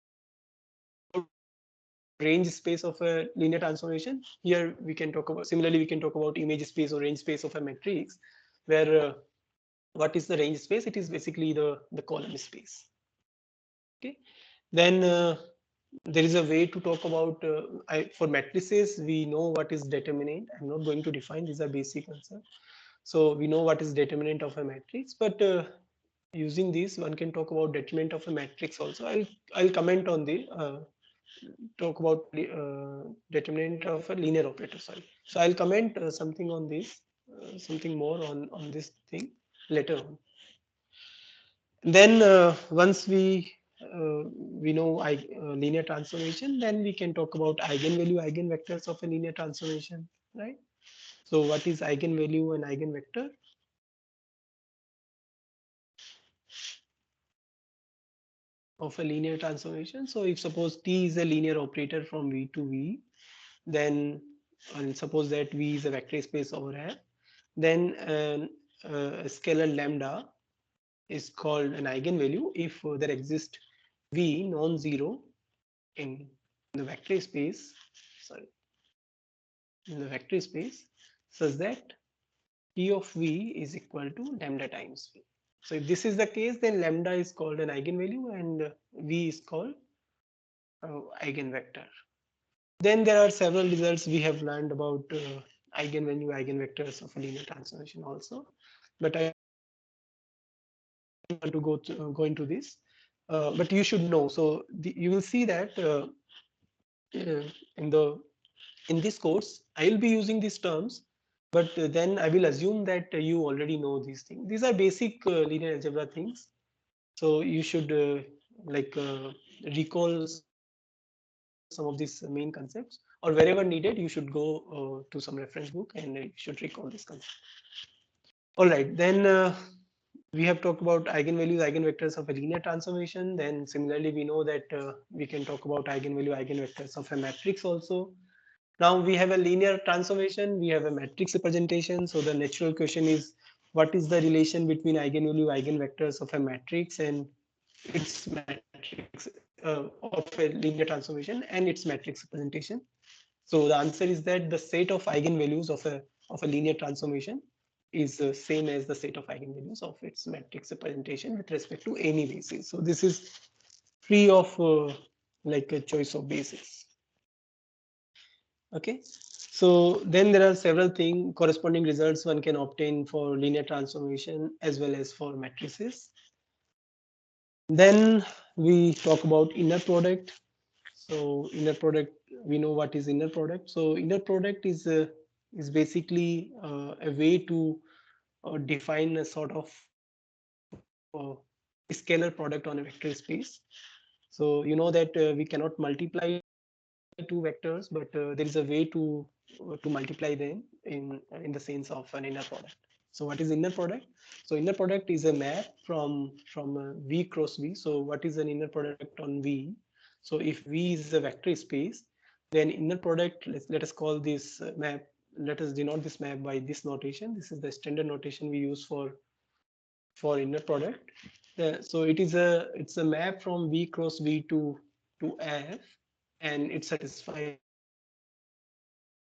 range space of a linear transformation. Here we can talk about, similarly we can talk about image space or range space of a matrix, where what is the range space? It is basically the column space. Okay. Then there is a way to talk about for matrices. We know what is determinant. I'm not going to define, these are basic concepts. So we know what is determinant of a matrix, but using this one can talk about determinant of a matrix also. I'll comment on the talk about determinant of a linear operator. Sorry. So I'll comment something on this, something more on this thing later on. Then once we know linear transformation, then we can talk about eigenvalue, eigenvectors of a linear transformation, right? So what is eigenvalue and eigenvector? Of a linear transformation. So if suppose T is a linear operator from V to V, then and suppose that V is a vector space over R, then a scalar lambda is called an eigenvalue if there exists v non-zero in the vector space, sorry, in the vector space, such that P of v is equal to lambda times v. So if this is the case, then lambda is called an eigenvalue and v is called eigenvector. Then there are several results we have learned about eigenvalue, eigenvectors of a linear transformation also, but I don't want to go into this. But you should know. So you will see that in the in this course, I will be using these terms, but then I will assume that you already know these things. These are basic linear algebra things. So you should recall some of these main concepts, or wherever needed, you should go to some reference book and you should recall this concept. All right, then we have talked about eigenvalues, eigenvectors of a linear transformation. Then similarly, we know that we can talk about eigenvalue, eigenvectors of a matrix also. Now we have a linear transformation, we have a matrix representation. So the natural question is, what is the relation between eigenvalue, eigenvectors of a matrix and its matrix of a linear transformation and its matrix representation? So the answer is that the set of eigenvalues of a linear transformation is same as the set of eigenvalues of its matrix representation with respect to any basis. So this is free of like a choice of basis. Okay, so then there are several things, corresponding results one can obtain for linear transformation as well as for matrices. Then we talk about inner product. So inner product, we know what is inner product. So inner product is basically a way to define a sort of scalar product on a vector space. So you know that we cannot multiply two vectors, but there is a way to multiply them in the sense of an inner product. So what is inner product? So inner product is a map from V cross V. So what is an inner product on V? So if V is a vector space, then inner product, let us call this map, let us denote this map by this notation. This is the standard notation we use for inner product. So it's a map from V cross V to F, and it satisfies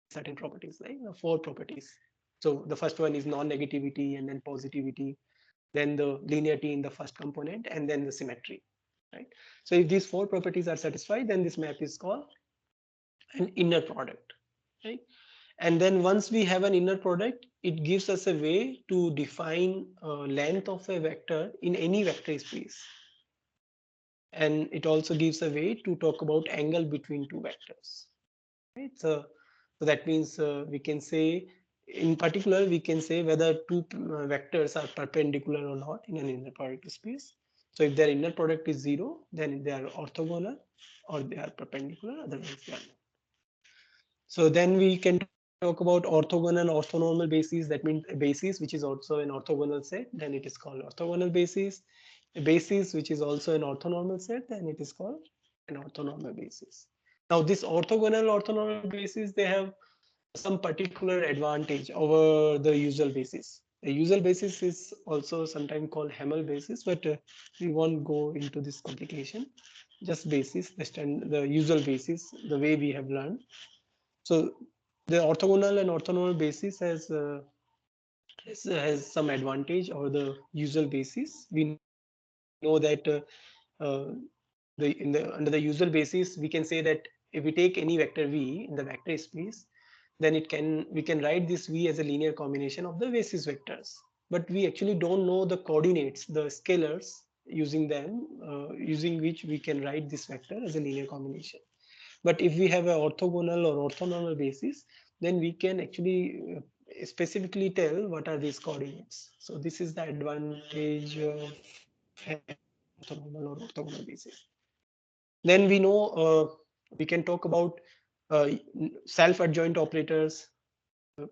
certain properties, like 4 properties. So the first one is non-negativity and then positivity, then the linearity in the first component, and then the symmetry, right? So if these 4 properties are satisfied, then this map is called an inner product, right? And then once we have an inner product, it gives us a way to define length of a vector in any vector space. And it also gives a way to talk about angle between two vectors, right? So that means we can say, in particular, we can say whether two vectors are perpendicular or not in an inner product space. So if their inner product is 0, then they are orthogonal or they are perpendicular, otherwise they are not. So then we can talk about orthogonal and orthonormal basis. That means a basis which is also an orthogonal set, then it is called orthogonal basis. A basis which is also an orthonormal set, then it is called an orthonormal basis. Now this orthonormal basis, they have some particular advantage over the usual basis. The usual basis is also sometimes called Hamel basis, but we won't go into this complication. Just basis, the usual basis, the way we have learned. So the orthogonal and orthonormal basis has some advantage over the usual basis. We know that under the usual basis, we can say that if we take any vector v in the vector space, then we can write this v as a linear combination of the basis vectors. But we actually don't know the coordinates, the scalars using them, using which we can write this vector as a linear combination. But if we have an orthogonal or orthonormal basis, then we can actually specifically tell what are these coordinates. So this is the advantage of having orthonormal or orthogonal basis. Then we can talk about uh, self-adjoint operators,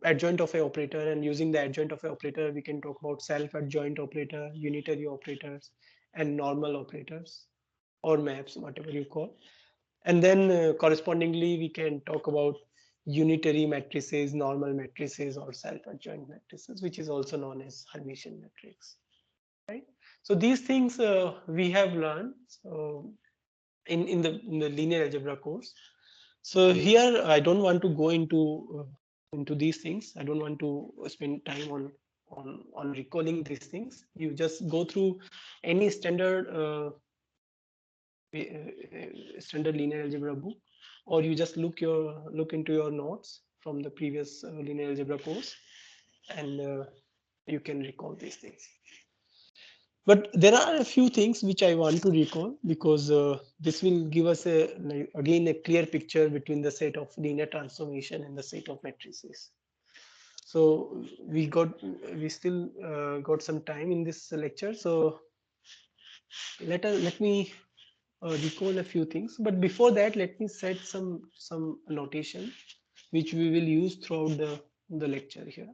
adjoint of a operator, and using the adjoint of a operator, we can talk about self-adjoint operator, unitary operators, and normal operators or maps, whatever you call. And then correspondingly, we can talk about unitary matrices, normal matrices, or self-adjoint matrices, which is also known as Hermitian matrix. Right. So these things we have learned in the linear algebra course. So here I don't want to go into these things. I don't want to spend time on recalling these things. You just go through any standard linear algebra book, or you just look into your notes from the previous linear algebra course, and you can recall these things. But there are a few things which I want to recall, because this will give us again a clear picture between the set of linear transformation and the set of matrices. So we still got some time in this lecture. So let me recall a few things. But before that, let me set some notation which we will use throughout the lecture here.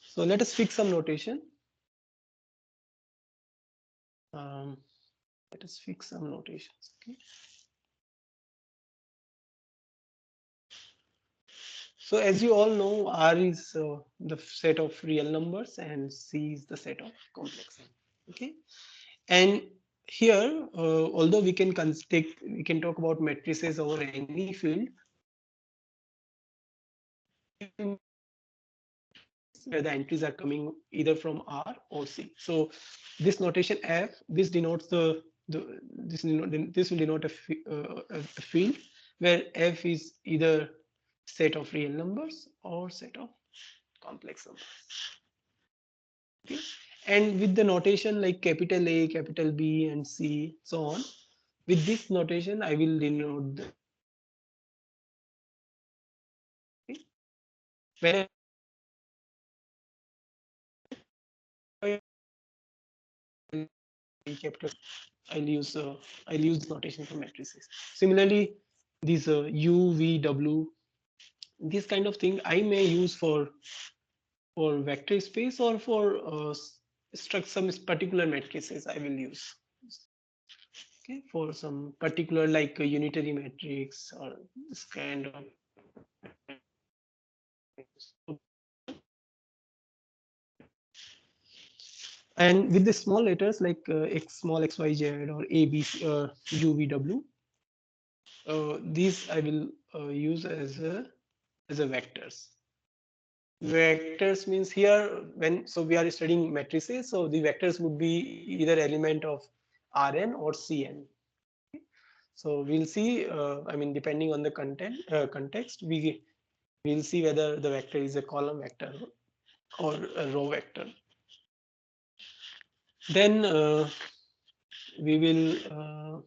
So let us fix some notation. Um, let us fix some notations. Okay. So as you all know, R is the set of real numbers and C is the set of complex numbers. Okay, and here, although we can talk about matrices over any field, where the entries are coming either from R or C. So this notation F, this denotes this will denote a field where F is either set of real numbers or set of complex numbers. Okay. And with the notation like capital A, capital B, and C, so on, with this notation, I will denote the whenever capital, I'll use this notation for matrices. Similarly, these U, V, W, this kind of thing I may use for vector space or for some particular matrices I will use. Okay, for some particular like a unitary matrix or this kind of. And with the small letters like x small x y z or a b c, u v w, these I will use as a vectors. Vectors means here when so we are studying matrices, so the vectors would be either element of Rn or Cn. So we'll see. I mean, depending on the context, we'll see whether the vector is a column vector or a row vector. Then we will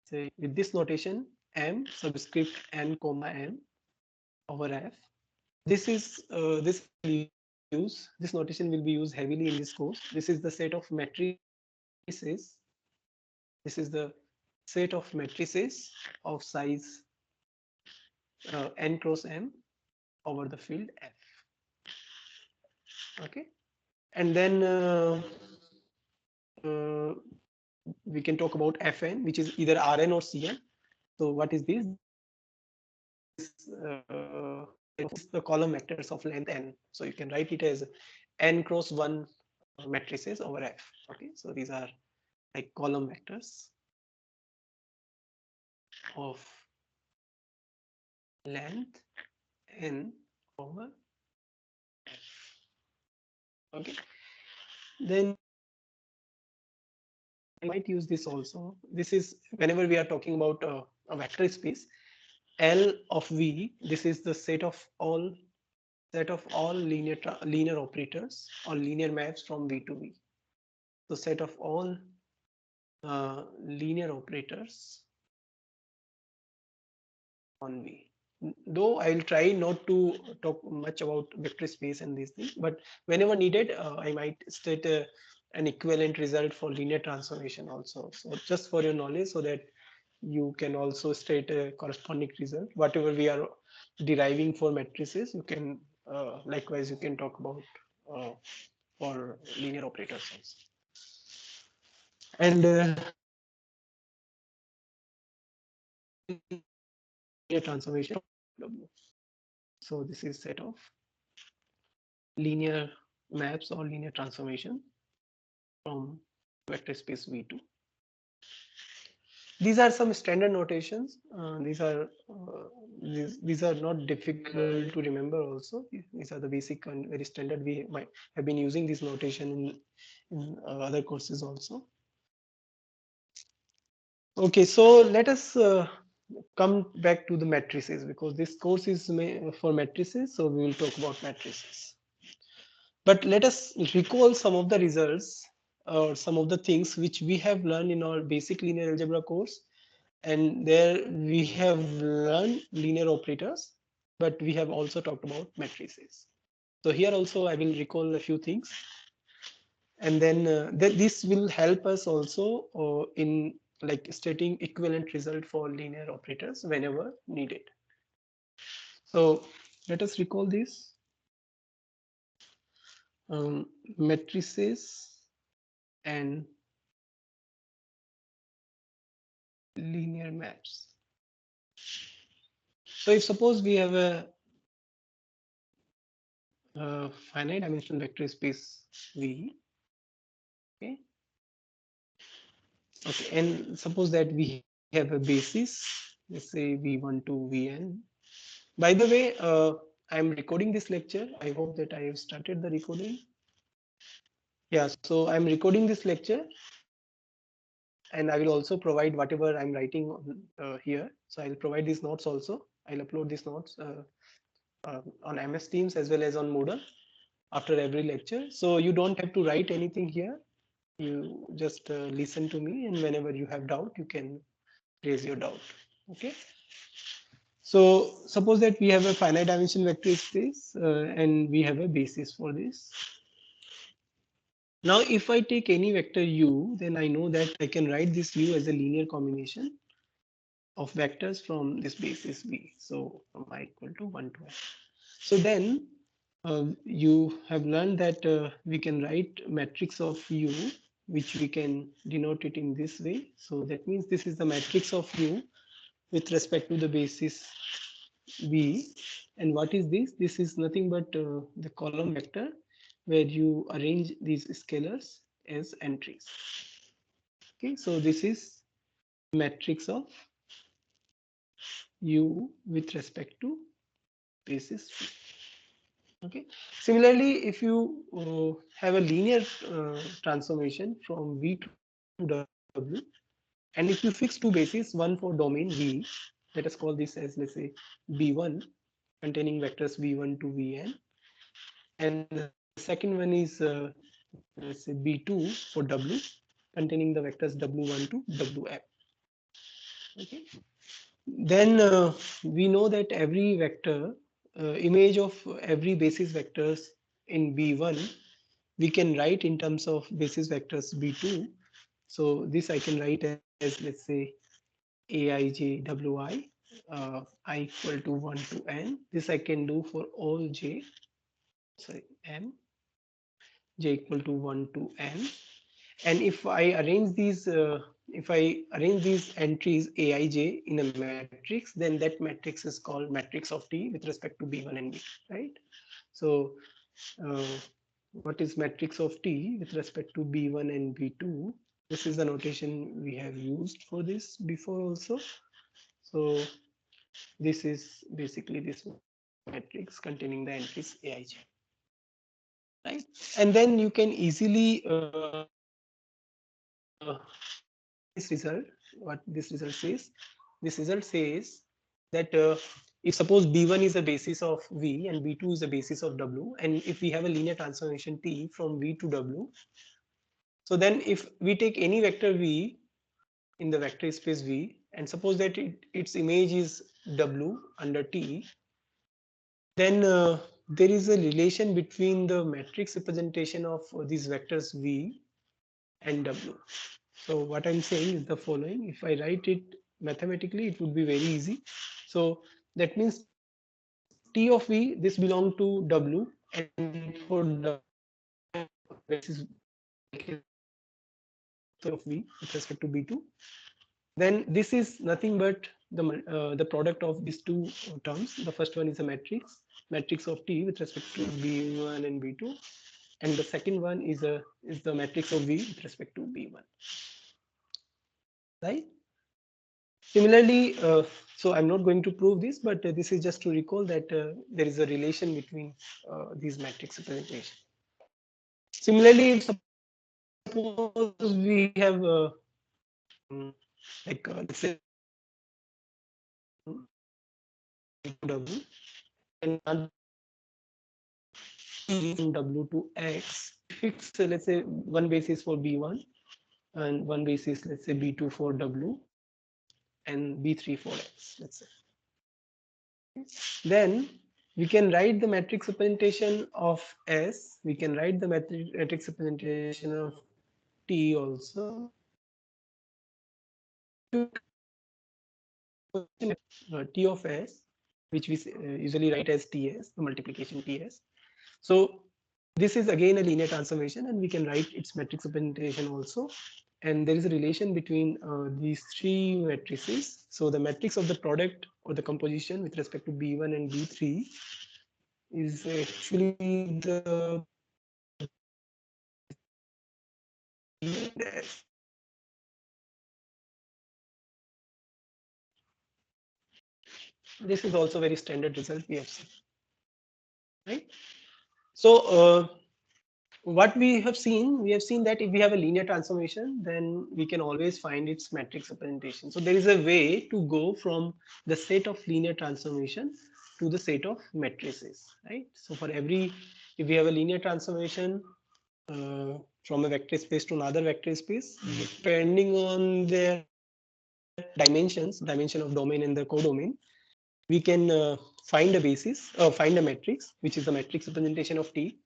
say with this notation m subscript n comma m over f. This notation will be used heavily in this course. This is the set of matrices. This is the set of matrices of size n cross m over the field f. Okay, and then we can talk about fn, which is either rn or cn. So what is this? It's the column vectors of length n. So you can write it as n cross 1 matrices over f. Okay, so these are like column vectors of length n over f. Okay, then I might use this also. This is whenever we are talking about a vector space, L of V. This is the set of all linear operators or linear maps from V to V. So set of all linear operators on V. Though I will try not to talk much about vector space and these things, but whenever needed, I might state an equivalent result for linear transformation also. So just for your knowledge, so that you can also state a corresponding result. Whatever we are deriving for matrices, you can likewise you can talk about for linear operators also. And transformation W. So this is set of linear maps or linear transformation from vector space V2. These are some standard notations. These are not difficult to remember. Also, these are the basic and very standard. We might have been using this notation in other courses also. Okay, so let us come back to the matrices, because this course is for matrices. So we will talk about matrices. But let us recall some of the results or some of the things which we have learned in our basic linear algebra course. And there we have learned linear operators, but we have also talked about matrices. So here also I will recall a few things, and then this will help us also in like stating equivalent result for linear operators whenever needed. So let us recall this. Matrices and linear maps. So if suppose we have a finite dimensional vector space V, okay, okay, and suppose that we have a basis, let's say V1 to Vn. By the way, I'm recording this lecture. I hope that I have started the recording. Yeah, so I'm recording this lecture, and I will also provide whatever I'm writing here. So I'll provide these notes also. I'll upload these notes on MS Teams as well as on Moodle after every lecture. So you don't have to write anything here. You just listen to me, and whenever you have doubt, you can raise your doubt. Okay. So suppose that we have a finite dimension vector space and we have a basis for this. Now, if I take any vector u, then I know that I can write this u as a linear combination of vectors from this basis v. So from I equal to 1 to n. So then you have learned that we can write matrix of u, which we can denote it in this way. So that means this is the matrix of u with respect to the basis v. And what is this? This is nothing but the column vector where you arrange these scalars as entries. Okay, so this is matrix of u with respect to basis v. Okay. Similarly, if you have a linear transformation from V to W, and if you fix two bases, one for domain V, let us call this as, let's say, B1 containing vectors V1 to Vn, and the second one is, let's say, B2 for W containing the vectors W1 to Wm. Okay. Then we know that every vector, image of every basis vectors in B1, we can write in terms of basis vectors B2. So this I can write as, let's say, Aij Wi, I equal to 1 to n. This I can do for all j, sorry, m, j equal to 1 to n. And if I arrange these entries aij in a matrix, then that matrix is called matrix of T with respect to B1 and B, right? So uh, what is matrix of T with respect to B1 and B2? This is the notation we have used for this before also. So this is basically this matrix containing the entries aij, right? And then you can easily this result, what this result says, this result says that if suppose B1 is a basis of V and B2 is a basis of W, and if we have a linear transformation T from V to W, so then if we take any vector V in the vector space V, and suppose that its image is W under T, then there is a relation between the matrix representation of these vectors V and W. So what I'm saying is the following. If I write it mathematically, it would be very easy. So that means T of V, this belongs to W, and for W, basis of V with respect to B2. Then this is nothing but the product of these two terms. The first one is a matrix of T with respect to B1 and B2, and the second one is the matrix of V with respect to B1. Right. Similarly, so I'm not going to prove this, but this is just to recall that there is a relation between these matrix representation. Similarly, if suppose we have let's say W and from W to X, fix let's say one basis for B1 and one basis let's say B2 for W and B3 for X, let's say. Then we can write the matrix representation of S. We can write the matrix representation of T also. T of S, which we usually write as Ts, the multiplication Ts. So this is again a linear transformation, and we can write its matrix representation also. And there is a relation between these three matrices. So the matrix of the product or the composition with respect to B1 and B3 is actually the this is also very standard result we have seen, right? So what we have seen that if we have a linear transformation, then we can always find its matrix representation. So there is a way to go from the set of linear transformation to the set of matrices, right? So for every, if we have a linear transformation from a vector space to another vector space, depending on their dimension of domain and the codomain, we can find a basis or find a matrix, which is the matrix representation of T.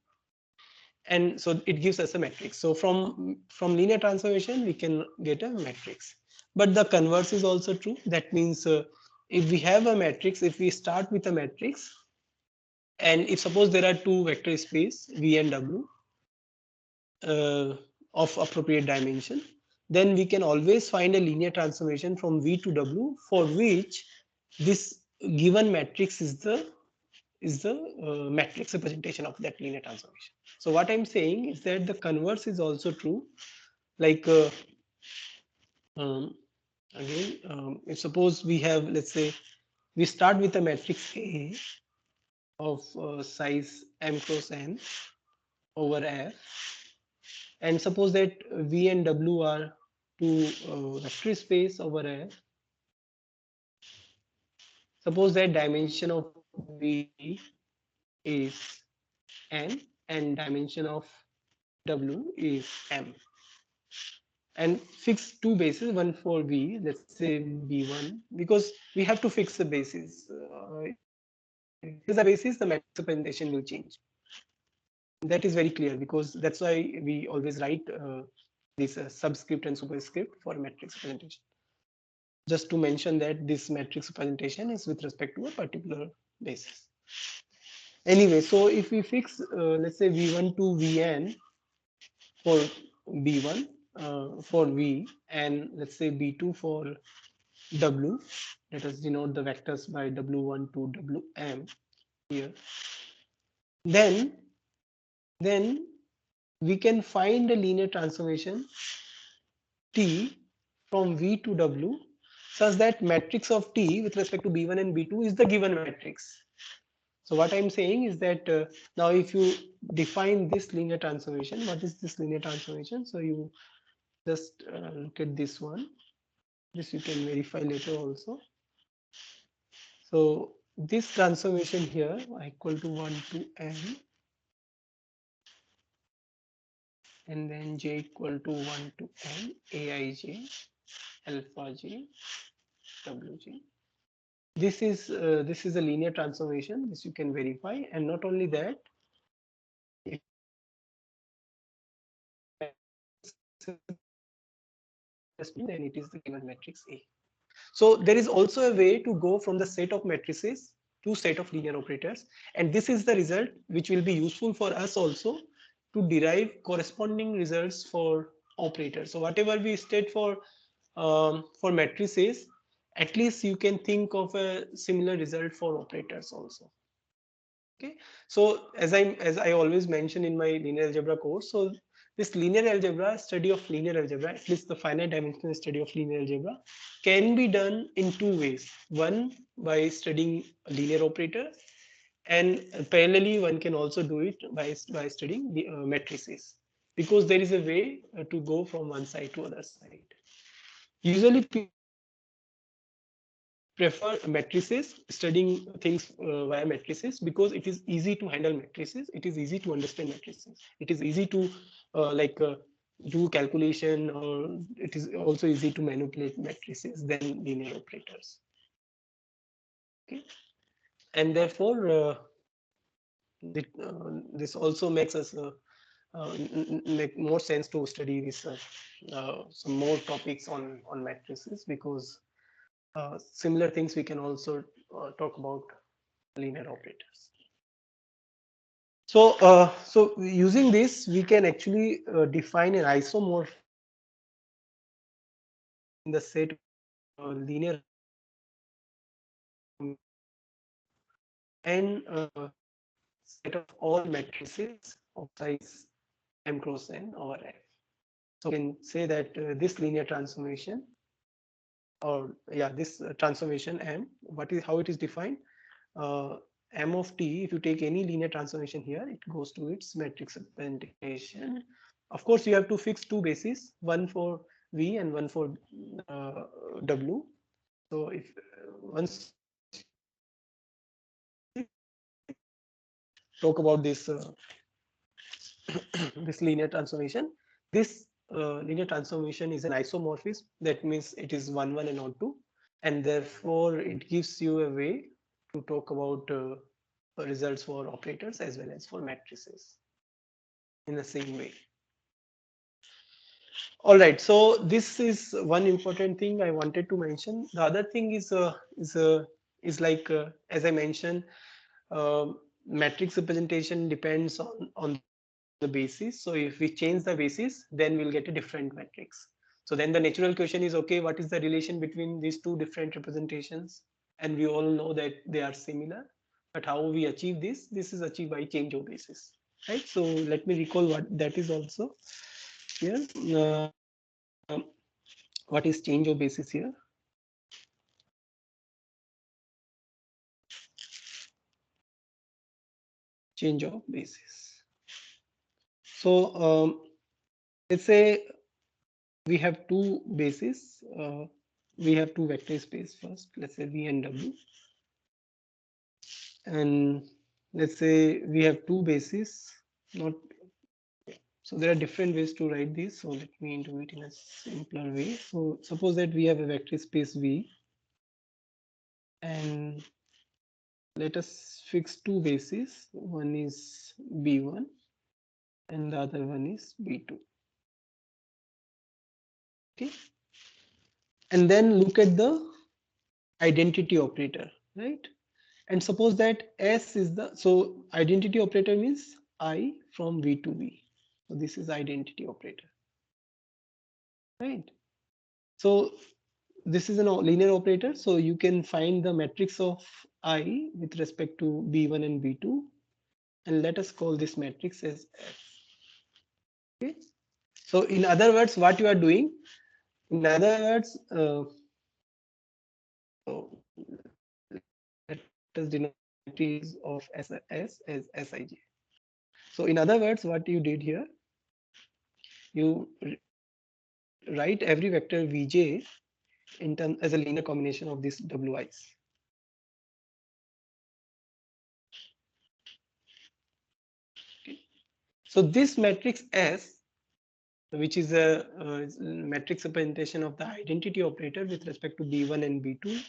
And so it gives us a matrix. So from linear transformation, we can get a matrix. But the converse is also true. That means if we have a matrix, if we start with a matrix, and if suppose there are two vector space V and W of appropriate dimension, then we can always find a linear transformation from V to W for which this given matrix is the matrix representation of that linear transformation. So what I'm saying is that the converse is also true. Like if suppose we have, let's say, we start with a matrix A of size m cross n over F, and suppose that V and W are two vector space over F. Suppose that dimension of V is n and dimension of W is m. And fix two bases, one for V, let's say B1, because we have to fix the basis. If there's a basis, the matrix representation will change. That is very clear, because that's why we always write this subscript and superscript for matrix representation. Just to mention that this matrix representation is with respect to a particular basis. Anyway, so if we fix, let's say V1 to Vn for B1, for V, and let's say B2 for W, let us denote the vectors by W1 to Wm here. Then we can find a linear transformation T from V to W such that matrix of T with respect to B1 and B2 is the given matrix. So what I'm saying is that now if you define this linear transformation, what is this linear transformation? So you just look at this one. This you can verify later also. So this transformation here equal to 1 to n, and then j equal to 1 to n aij alpha j wj. This is a linear transformation. This you can verify, and not only that, then it is the given matrix A. So there is also a way to go from the set of matrices to set of linear operators, and this is the result which will be useful for us also to derive corresponding results for operators. So whatever we state for matrices, at least you can think of a similar result for operators also. Okay, so as I always mention in my linear algebra course, so this linear algebra, study of linear algebra, at least the finite dimensional study of linear algebra, can be done in two ways. One, by studying a linear operator, and parallelly one can also do it by studying the matrices, because there is a way to go from one side to other side. Usually people prefer matrices, studying things via matrices, because it is easy to handle matrices, it is easy to understand matrices, it is easy to like do calculation, or it is also easy to manipulate matrices than linear operators. Okay, and therefore this also makes us make more sense to study this some more topics on matrices, because similar things we can also talk about linear operators. So using this, we can actually define an isomorph in the set linear and set of all matrices of size m cross n over f. So we can say that this linear transformation, or yeah, this transformation m, what is how it is defined? Uh, M of t, if you take any linear transformation here, it goes to its matrix representation. Of course, you have to fix two bases, one for v and one for w. So if once talk about this this linear transformation, this linear transformation is an isomorphism. That means it is 1, 1 and not 2, and therefore it gives you a way to talk about results for operators as well as for matrices in the same way. All right, so this is one important thing I wanted to mention. The other thing is like as I mentioned, matrix representation depends on the basis. So if we change the basis, then we'll get a different matrix. So then the natural question is, okay, what is the relation between these two different representations? And we all know that they are similar, but how we achieve this? This is achieved by change of basis, right? So let me recall what that is also here. What is change of basis here? Change of basis. So let's say we have two bases. We have two vector space first. Let's say v and w, and let's say we have two bases. Not so there are different ways to write this. So let me do it in a simpler way. So suppose that we have a vector space v, and let us fix two bases. One is b1 and the other one is b2. Okay, and then look at the identity operator, right? And suppose that s is the, so identity operator means I from v to v. So this is identity operator, right? So this is a linear operator, so you can find the matrix of I with respect to b1 and b2, and let us call this matrix as f. Okay, so in other words, what you are doing, in other words, so let us denote matrix of S as Sij. So in other words, what you did here, you write every vector Vj in term as a linear combination of these Wi's. Okay. So this matrix S, which is a matrix representation of the identity operator with respect to B1 and B2,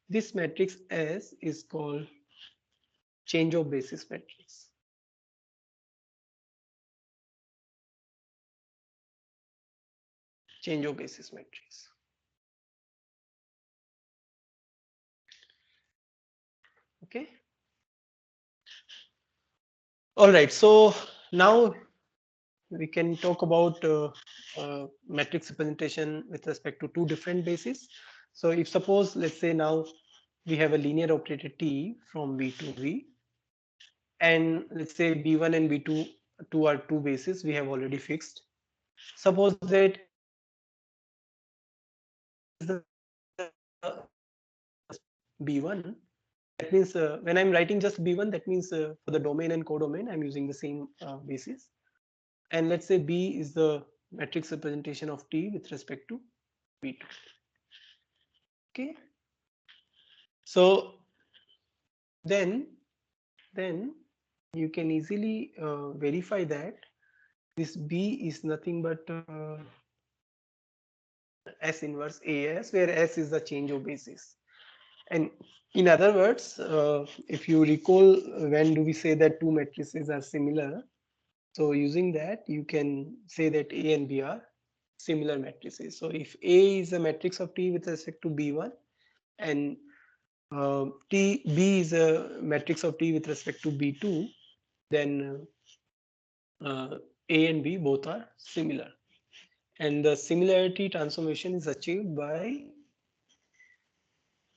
this matrix S is called change of basis matrix. Change of basis matrix. Okay. All right. So now we can talk about matrix representation with respect to two different bases. So if suppose, let's say now we have a linear operator T from V to V, and let's say B1 and B2 are two bases we have already fixed. Suppose that B1, that means when I'm writing just B1, that means for the domain and codomain, I'm using the same basis. And let's say B is the matrix representation of T with respect to B2. Okay. So then you can easily verify that this B is nothing but S inverse AS, where S is the change of basis. And in other words, if you recall, when do we say that two matrices are similar? So using that, you can say that A and B are similar matrices. So if A is a matrix of T with respect to B1, and B is a matrix of T with respect to B2, then A and B both are similar. And the similarity transformation is achieved by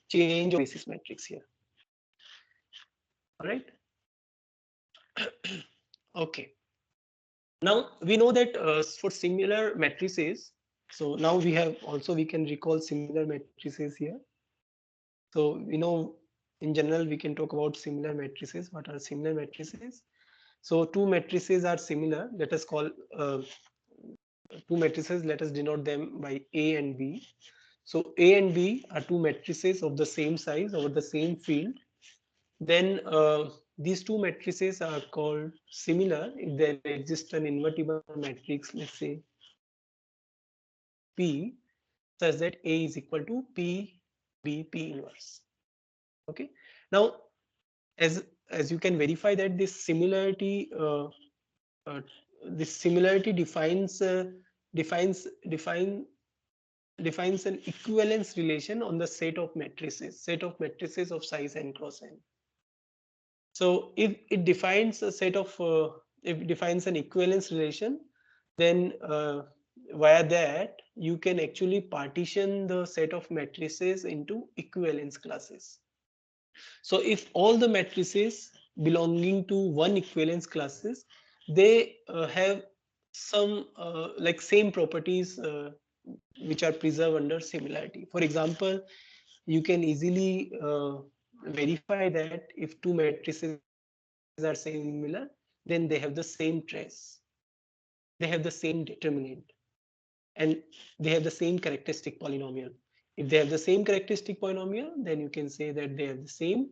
change of basis matrix here. All right. Okay. Now we know that for similar matrices, so now we can recall similar matrices here. So we know in general we can talk about similar matrices. What are similar matrices? So two matrices are similar. Let us call two matrices. Let us denote them by A and B. So A and B are two matrices of the same size over the same field. Then these two matrices are called similar if there exists an invertible matrix, let's say P, such that A is equal to P, B, P inverse. Okay. Now, as you can verify that this similarity defines an equivalence relation on the set of matrices of size n cross n. So if it defines a set of if it defines an equivalence relation, then via that you can actually partition the set of matrices into equivalence classes. So if all the matrices belonging to one equivalence classes, they have some like same properties which are preserved under similarity. For example, you can easily verify that if two matrices are similar, then they have the same trace, they have the same determinant, and they have the same characteristic polynomial. If they have the same characteristic polynomial, then you can say that they have the same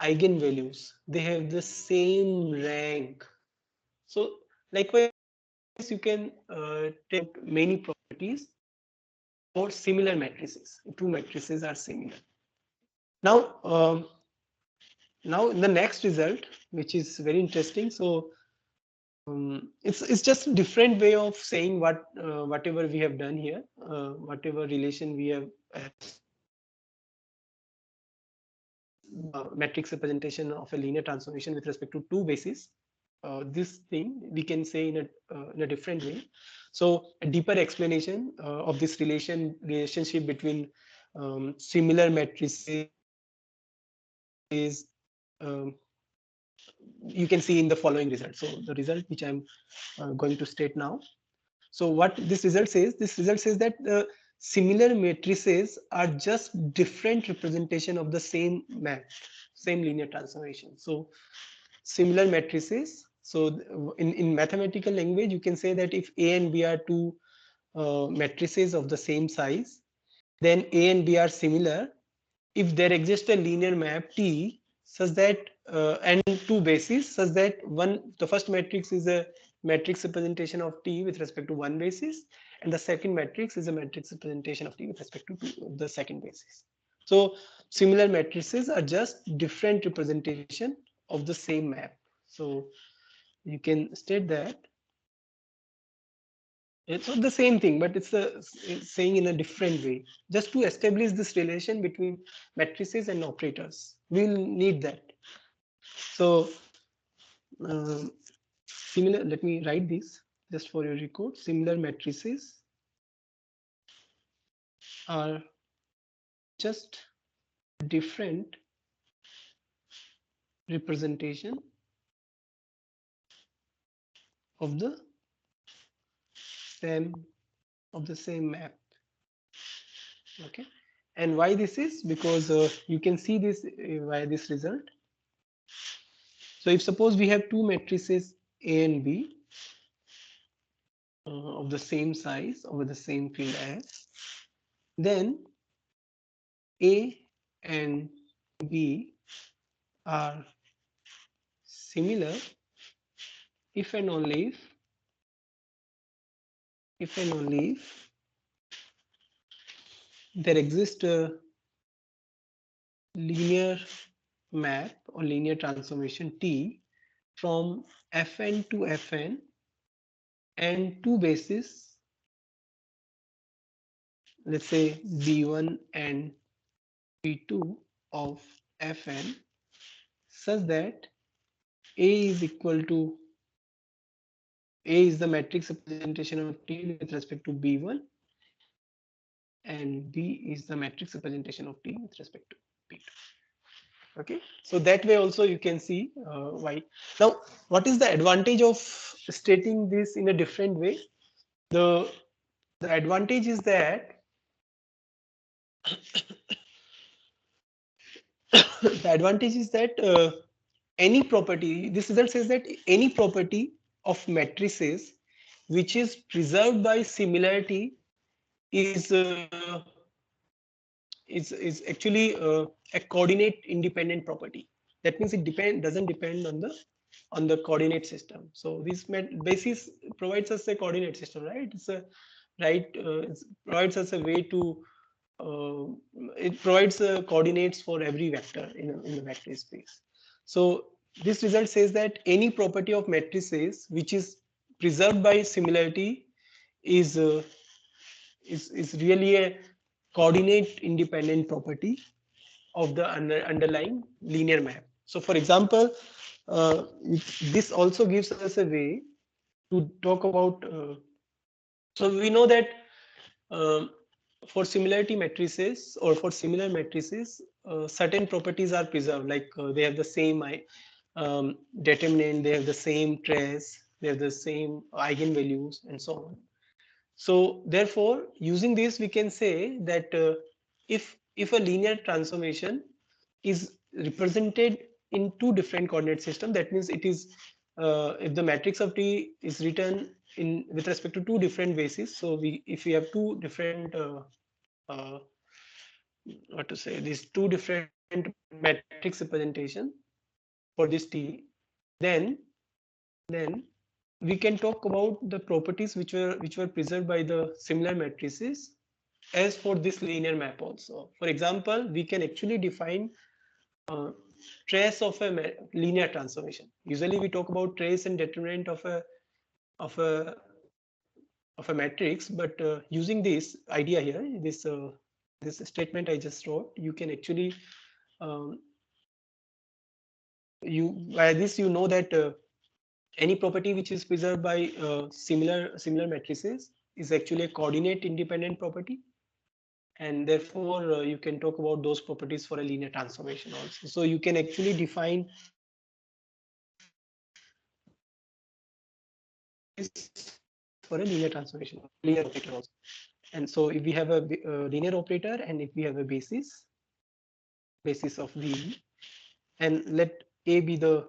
eigenvalues, they have the same rank. So likewise, you can take many properties for similar matrices. Two matrices are similar. Now, now in the next result, which is very interesting. So it's just a different way of saying whatever we have done here, whatever relation we have matrix representation of a linear transformation with respect to two bases. This thing we can say in a different way. So a deeper explanation of this relationship between similar matrices, um, you can see in the following result. So the result which I'm going to state now. So what this result says that the similar matrices are just different representation of the same map, same linear transformation. So similar matrices. So in mathematical language, you can say that if A and B are two matrices of the same size, then A and B are similar if there exists a linear map T such that and two bases such that the first matrix is a matrix representation of T with respect to one basis, and the second matrix is a matrix representation of T with respect to the second basis. So similar matrices are just different representation of the same map. So you can state that it's not the same thing, but it's saying in a different way, just to establish this relation between matrices and operators. We'll need that. So similar, let me write this just for your record. Similar matrices are just different representation of the same map. Okay, and why this is? Because you can see this via this result. So if suppose we have two matrices A and B of the same size over the same field S, then A and B are similar if and only if there exists a linear map or linear transformation T from Fn to Fn and two bases, let's say B1 and B2 of Fn, such that A is equal to A is the matrix representation of T with respect to B1 and B is the matrix representation of T with respect to B2. Okay, so that way also you can see why. Now, what is the advantage of stating this in a different way? The advantage is that any property, this result says that any property of matrices which is preserved by similarity is actually a coordinate independent property. That means it doesn't depend on the coordinate system. So this basis provides us a coordinate system, right? It's a it provides us a way to it provides coordinates for every vector in the vector space. So this result says that any property of matrices which is preserved by similarity is really a coordinate independent property of the underlying linear map. So for example, this also gives us a way to talk about so we know that um, for similarity matrices or for similar matrices, certain properties are preserved, like they have the same determinant, they have the same trace, they have the same eigenvalues, and so on. So therefore, using this, we can say that if a linear transformation is represented in two different coordinate system, that means it is if the matrix of T is written in with respect to two different bases. So if we have two different uh, what to say, these two different matrix representation for this T, then we can talk about the properties which were preserved by the similar matrices as for this linear map also. For example, we can actually define trace of a linear transformation. Usually we talk about trace and determinant of of a a matrix, but using this idea here, this statement I just wrote, you can actually um, by this you know that any property which is preserved by similar matrices is actually a coordinate independent property, and therefore you can talk about those properties for a linear transformation also. So you can actually define this for a linear transformation, linear operator also. And so if we have a linear operator and if we have a basis of V, and let A be the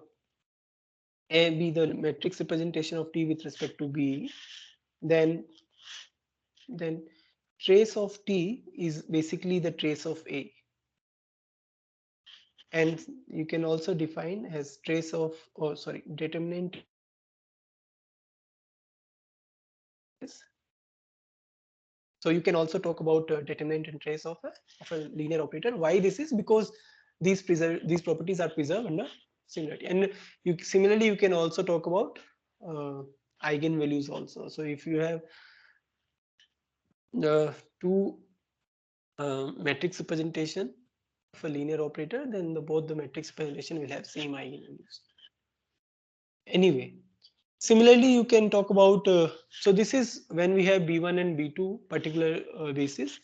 matrix representation of T with respect to B, then trace of T is basically the trace of A. And you can also define as trace of, or sorry, determinant is. So you can also talk about determinant and trace of a linear operator. Why this is? Because these properties are preserved under similarity. And similarly you can also talk about eigenvalues also. So if you have two matrix representation of a linear operator, then both the matrix representation will have same eigenvalues. Anyway, similarly, you can talk about, so this is when we have B1 and B2 particular basis.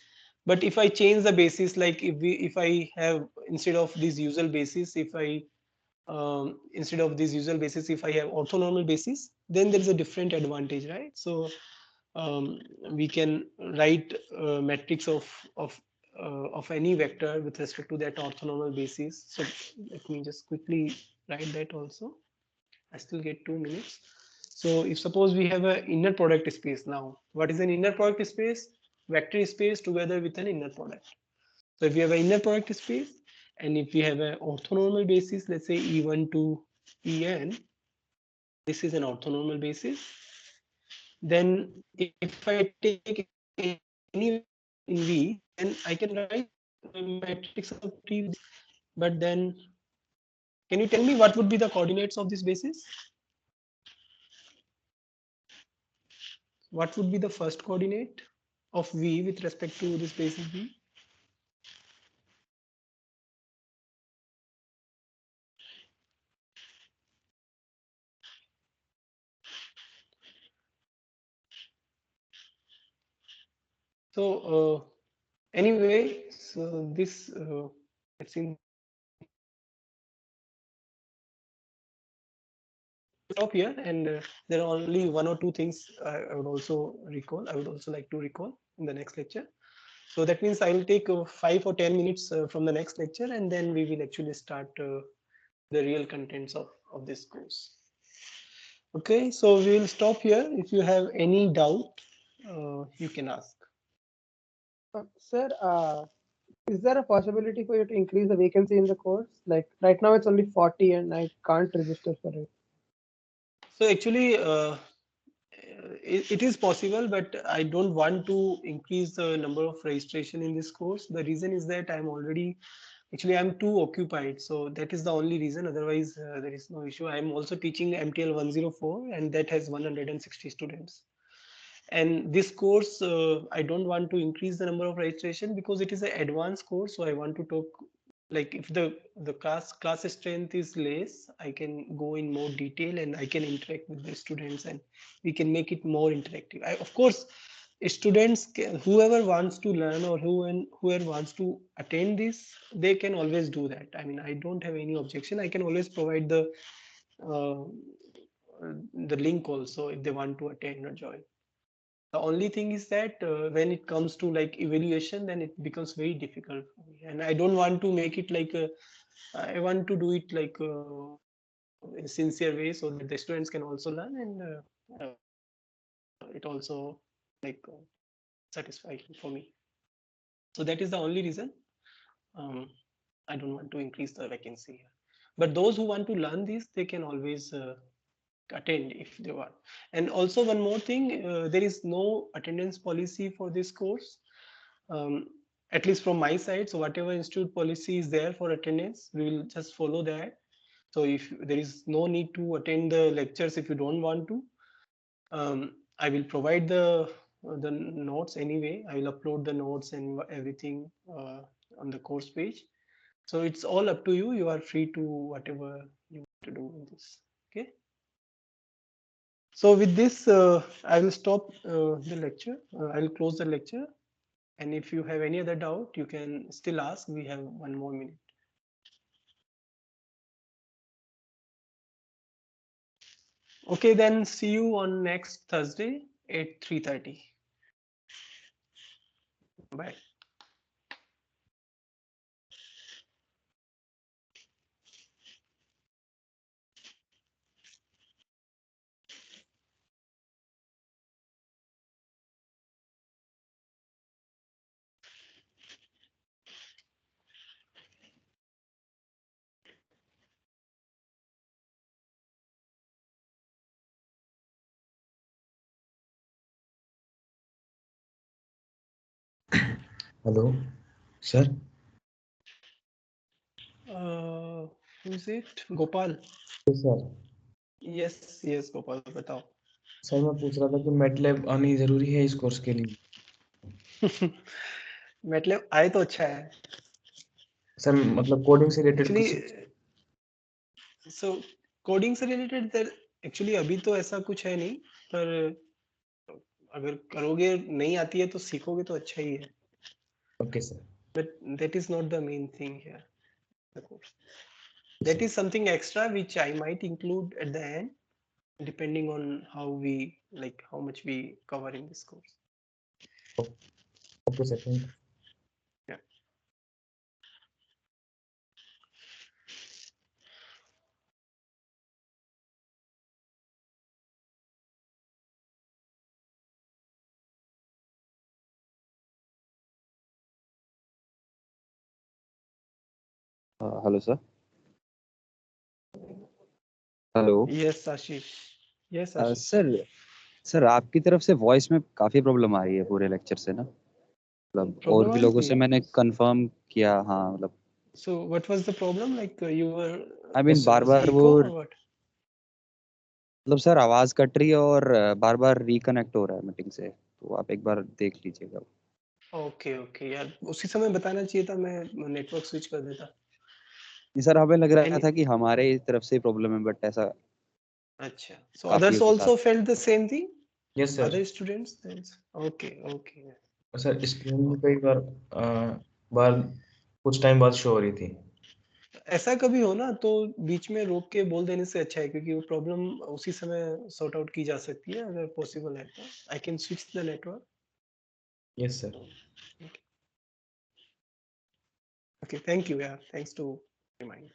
But if I change the basis, like if I have instead of this usual basis, if I instead of this usual basis, if I have orthonormal basis, then there is a different advantage, right? So we can write matrix of any vector with respect to that orthonormal basis. So let me just quickly write that also. I still get 2 minutes. So if suppose we have an inner product space now, what is an inner product space? Vector space together with an inner product. So if we have an inner product space, and if we have an orthonormal basis, let's say E1 to En, this is an orthonormal basis. Then if I take any in V, then I can write a matrix of T. But then, can you tell me what would be the coordinates of this basis? What would be the first coordinate of V with respect to this basis V? So anyway, so this it seems stop here, and there are only one or two things I would also recall. I would also like to recall in the next lecture. So that means I will take 5 or 10 minutes from the next lecture, and then we will actually start the real contents of this course. Okay, so we will stop here. If you have any doubt, you can ask. Sir, is there a possibility for you to increase the vacancy in the course? Like right now it's only 40 and I can't register for it. So actually, it is possible, but I don't want to increase the number of registration in this course. The reason is that I'm too occupied. So that is the only reason. Otherwise, there is no issue. I'm also teaching MTL 104, and that has 160 students. And this course, I don't want to increase the number of registration because it is an advanced course. So I want to talk, like if the class strength is less, I can go in more detail and I can interact with the students, and we can make it more interactive. Of course, students whoever wants to learn, or whoever wants to attend this, they can always do that. I mean, I don't have any objection. I can always provide uh, the link also if they want to attend or join. The only thing is that when it comes to like evaluation, then it becomes very difficult for me, and I don't want to make it like I want to do it like in a sincere way, so that the students can also learn, and it also like satisfying for me. So that is the only reason. um, I don't want to increase the vacancy here, but those who want to learn this, they can always attend if they want. And also one more thing, there is no attendance policy for this course, um, at least from my side. So whatever institute policy is there for attendance, we will just follow that. So if there is no need to attend the lectures if you don't want to, I will provide the notes anyway. I will upload the notes and everything on the course page. So it's all up to you. You are free to whatever you want to do in this. Okay. So with this, I will stop the lecture. I will close the lecture. And if you have any other doubt, you can still ask. We have 1 more minute. Okay, then see you on next Thursday at 3:30. Bye. Hello, sir. Who is it? Gopal. Yes, sir. Yes, yes, Gopal. बताओ. Sir मैं पूछ रहा था कि MATLAB आनी जरूरी है इस कोर्स के लिए. मतलब आए तो अच्छा है. सर मतलब कोडिंग से रिलेटेड Actually, कुछ. so coding से related there actually अभी तो ऐसा कुछ है नहीं, पर अगर करोगे, नहीं आती है तो सीखोगे तो अच्छा ही है. Okay, sir. but that is not the main thing here. The course. That is something extra which I might include at the end, depending on how we like how much we cover in this course. Okay, sir. Thank you. Yeah. Hello sir. Hello Yes, Ashish. Yes, Ashish. Sir. Sir आपकी तरफ से voice में काफ़ी problem आ रही है पूरे lecture से ना, मतलब और Problem भी आ लोगों रही से है? मैंने कंफर्म किया। हाँ मतलब So what was the problem? Like you were I mean बार बार वो echo or what? मतलब सर आवाज़ कट रही है और बार बार रिकनेक्ट हो रहा है मीटिंग से, तो आप एक बार देख लीजिएगा। ओके ओके यार, उसी समय बताना चाहिए था, मैं नेटवर्क स्विच कर देता। नहीं सर, हमें लग रहा Any- था कि हमारे तरफ से प्रॉब्लम है, बट ऐसा अच्छा, so काफ़ियों others के साथ। also felt the same thing? Yes, sir. Other students? Okay, okay. Sir screen भी कई बार बार कुछ टाइम बाद शो हो रही थी। ऐसा कभी हो ना तो बीच में रोक के बोल देने से अच्छा है, क्योंकि वो प्रॉब्लम उसी समय सॉर्ट आउट की जा सकती है अगर पॉसिबल है तो। I can switch the network. Yes sir. Okay, thank you यार, thanks to remind.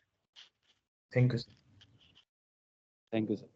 Thank you sir. Thank you sir.